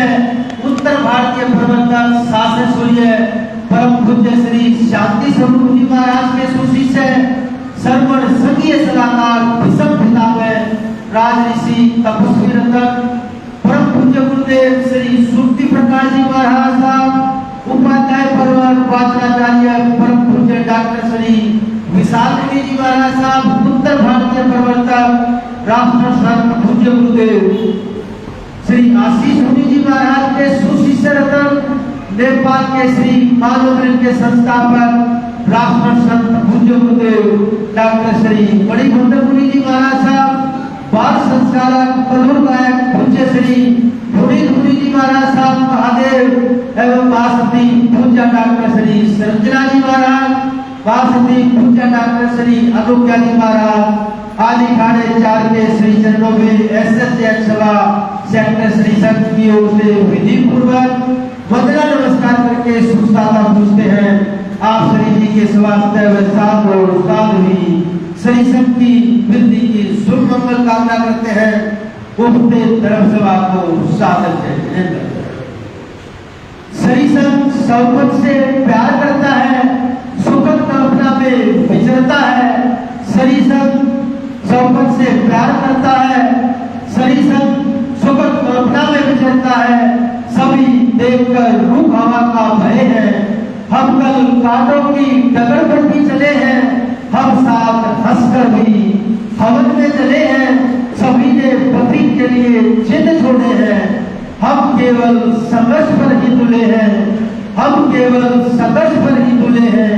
उत्तर भारतीय प्रवर्तक शास्त्र सूर्य परम पूज्य श्री शांति स्वरूप जी महाराज के सुशिष्य, सर्वण संघीय सलाहकार विषम पितामह राजऋषि तपस्वी रतन परम पूज्य गुरुदेव श्री सुक्ति प्रकाश जी महाराज साहब, उपाध्याय परवर वाचनाचार्य परम पूज्य डॉक्टर श्री विशाल देवी जी महाराज साहब, उत्तर भारतीय प्रवर्तक राष्ट्र संत पूज्य गुरुदेव श्री आशीष मुनि जी महाराज के सुशिष्य रतन, नेपाल के श्री माधव के संस्थापक राष्ट्र संत पूज्य गुरुदेव डॉक्टर श्री मणिभद्र मुनि जी महाराज साहब, बाल संस्कारक कलुर गायक पूज्य श्री पुनीत मुनि जी महाराज साहब महादेव एवं वासती पूज्य डॉक्टर श्री संजना जी महाराज, वासती पूज्य डॉक्टर श्री अनुज्ञा जी महाराज, आदि खाड़े 4 के श्री चरणों में एसएसएच सभा सेक्टर श्री संघ की ओर से विधि पूर्वक वंदना नमस्कार करके सुस्ताता पूछते हैं। आप श्री जी के स्वास्थ्य व साथ और साथ ही श्री संघ की वृद्धि की शुभ मंगल कामना करते हैं। उठते धर्म सभा को सादर जय। सही संग सौगत से प्यार करता है, सुखद कल्पना में विचरता है। सही संग सौगत से प्यार करता है, सही संग सुखद कल्पना में विचरता है। सभी देखकर रूप हवा का भय है। हम कल कांटों की डगर पर भी चले हैं, हम साथ हंसकर भी हवन में चले हैं। सभी ने पति के लिए चिन्ह छोड़े हैं, हम केवल संघर्ष पर ही तुले हैं, हम केवल संघर्ष पर ही तुले हैं।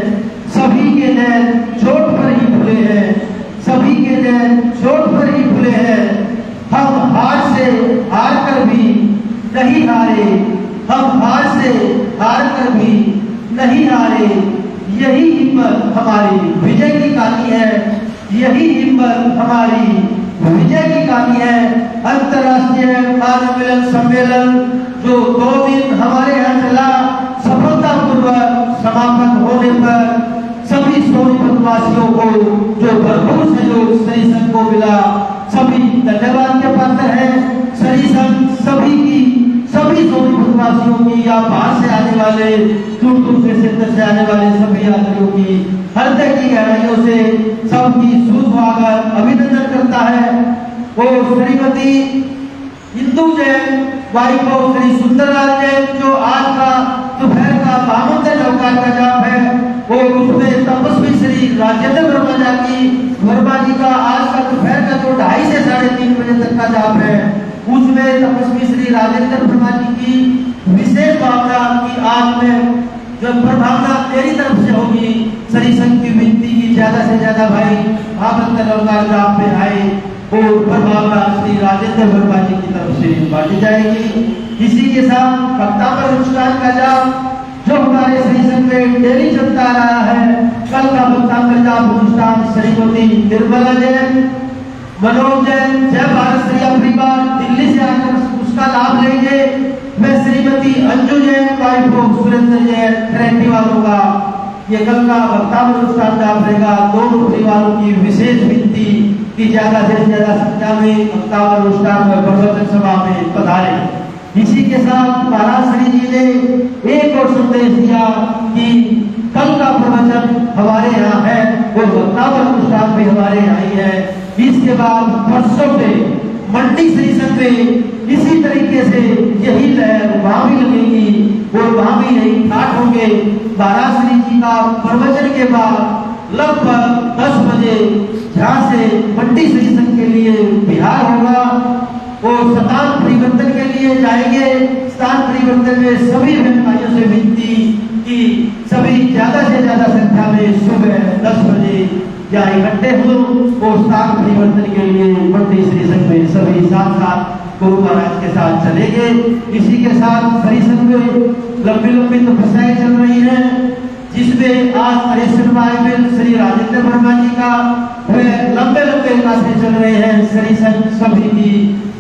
सभी के नैन चोट पर ही खुले हैं, सभी के नैन चोट पर ही खुले हैं। हम हार से हार कर भी नहीं हारे, हम हार से हार कर भी नहीं हारे। यही हिम्मत हमारी विजय की कहानी है, यही हिम्मत हमारी विजय की कहानी है। अंतर्राष्ट्रीय मानव मिलन सम्मेलन जो 2 दिन हमारे यहाँ चला, सफलतापूर्वक समापन होने पर सभी सोनीपत वासियों को जो भरपूर सहयोग सही संघ को मिला, सभी धन्यवाद के पात्र हैं। सही संघ सभी सोनीपत वासियों की या बाहर से आने वाले दूर के क्षेत्र से आने वाले सभी यात्रियों की हृदय की गहराइयों से सबकी सुस्वागत अभिनंदन करता है। और श्रीमती इंदु जैन वाइफ ऑफ श्री सुंदरलाल जैन जो आज का दोपहर का 52 अवकाश का जाप है, और उसमें तपस्वी श्री राजेंद्र वर्मा जी का आज का दोपहर का जो 2:30 से 3:30 बजे तक का जाप है, उसमें तपस्वी श्री राजेंद्र वर्मा जी की विशेष भावना की आज में जो प्रभावना तेरी तरफ से होगी। सही संघ की विनती की ज्यादा से ज्यादा भाई 52 अवकाश जाप में आए और प्रभावना श्री राजेंद्र वर्मा जी की तरफ से बांटी जाएगी। इसी के साथ वक्तापर अनुष्ठान का जाप जो हमारे सही संघ में डेली चलता रहा है, कल का वक्तापर जाप अनुष्ठान श्रीमती निर्मला जैन, मनोज जैन, जय भारत श्रिया परिवार दिल्ली से आकर उसका लाभ लेंगे। मैं Shrimati Anju Jain wife of Surendra Jain trendy वालों का ये कल का वक्तापर अनुष्ठान जाप रहेगा। दोनों परिवारों की विशेष विनती कि ज्यादा से ज्यादा संख्या में वक्तापर अनुष्ठान में प्रवचन सभा में पधारे। इसी के साथ महाराज श्री जी ने एक और संदेश दिया कि कल का प्रवचन हमारे यहाँ है और वक्तापर अनुष्ठान भी हमारे यहाँ ही है। इसके बाद परसों से मंडी श्री संघ में इसी तरीके से यही लहर वहां भी लगेगी और वहां भी यही ठाठ होंगे। महाराज श्री जी का प्रवचन के बाद लगभग 10 बजे जहाँ से मंडी श्री संघ के लिए बिहार होगा और स्थान परिवर्तन के लिए जाएंगे। स्थान परिवर्तन में सभी भाइयों से विनती कि सभी ज्यादा से ज्यादा संख्या में सुबह 10 बजे या इकट्ठे हो और स्थान परिवर्तन के लिए मंडी श्री संघ में सभी साथ गुरु महाराज के साथ चलेंगे। इसी के साथ श्री संघ में लंबी तपस्याएं चल रही हैं, जिसमें आज हरिश्चंद्र श्री राजेंद्र वर्मा जी का लंबे क्लासेस चल रहे हैं। श्री संघ सभी की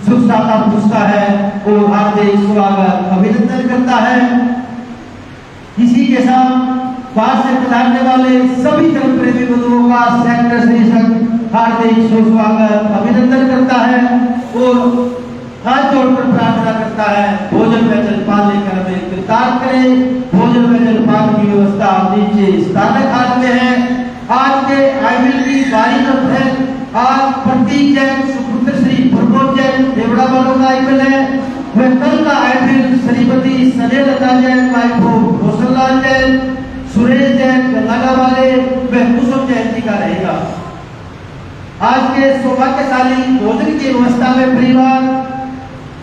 सुख साता पूछता है और हार्दिक स्वागत अभिनंदन करता है। इसी के साथ बाहर से पधारने वाले सभी धर्म प्रेमी बंधुओं का सेक्टर श्री संघ हार्दिक स्वागत अभिनंदन करता है और हाथ जोड़कर प्रार्थना करता है भोजन व जलपान लेकर हमें कृतार्थ करें। भोजन व जलपान की व्यवस्था नीचे स्थानक हाथ में है। आज के आईविल की बारी तक है। आज प्रतीक जैन सुपुत्र श्री प्रमोद जैन देवड़ा वालों का आईविल है। वह कल का आईविल श्रीमती सनेलता जैन वाइफ ऑफ रोशनलाल जैन, सुरेश जैन गंगाना वाले व कुसुम जैन जी का रहेगा। आज के सौभाग्यशाली भोजन की व्यवस्था में परिवार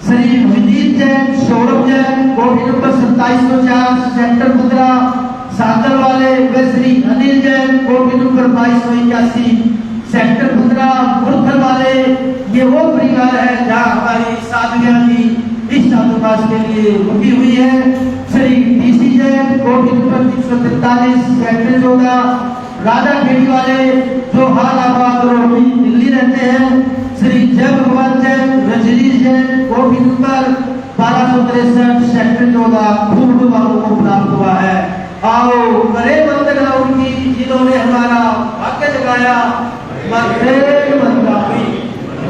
श्री विनीत जैन, सौरभ जैन, कोठी नंबर 2704 सेक्टर 15 सादर वाले व श्री अनिल जैन, कोठी नंबर 2281 सेक्टर 15 मुरथल वाले। ये वो परिवार है जहाँ हमारी साधुया की इस चातुर्मास के लिए रुकी हुई है। श्री डीसी जैन, कोठी नंबर 343 सेक्टर 14 राजा खेड़ी वाले जो हालाबाद रोड दिल्ली रहते हैं। श्री जय भगवान जैन, रजनीश जैन, कोठी नंबर 1263 सेक्टर 14 खूब वालों को प्राप्त हुआ है। आओ करे वंदना उनकी जिन्होंने हमारा भाग्य जगाया। वंदे वंदनामि,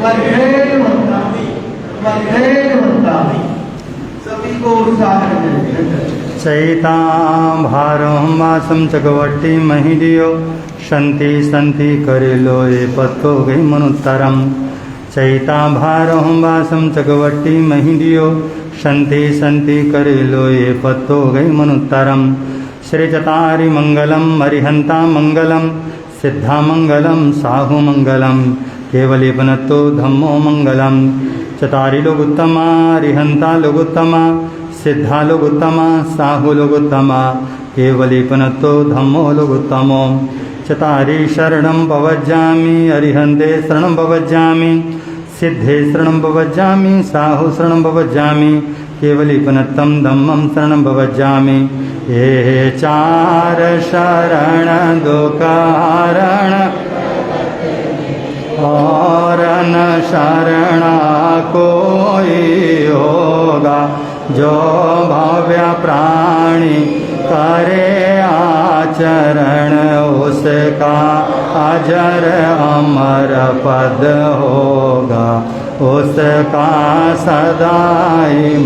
वंदे वंदनामि, वंदे वंदनामि। सभी को सादर चैता भारम वासम चकवट्टी महिदियो शंति संति करेलो ये पत्तो गई मनुत्तरम चैता भारम वासम चकवट्टी महिदियो शंति संति करेलो ये पत्तो गई मनुत्तरम श्रीचतारि मंगलम अरिहंता मंगलम सिद्धा मंगलम साहु मंगलम केवली पनत्तो धम्मो मंगलम चतारि लोगुत्तमा अरिहंता लोगुत्तमा सिद्धा लोगुत्तमा साहु लोगुत्तमा केवली पनत्तो धम्मो लोगुत्तमो चतारि शरणं पवज्जामि अरिहन्ते शरणं पवज्जामि सिद्धे शरणं पवज्जामि साहु शरणं पवज्जामि केवली पनत्तं धम्मं शरणं पवज्जामि ये चार शरण दो कारण और न शरणा कोई होगा जो भव्य प्राणी करे आचरण उसका अजर अमर पद होगा उसका सदाई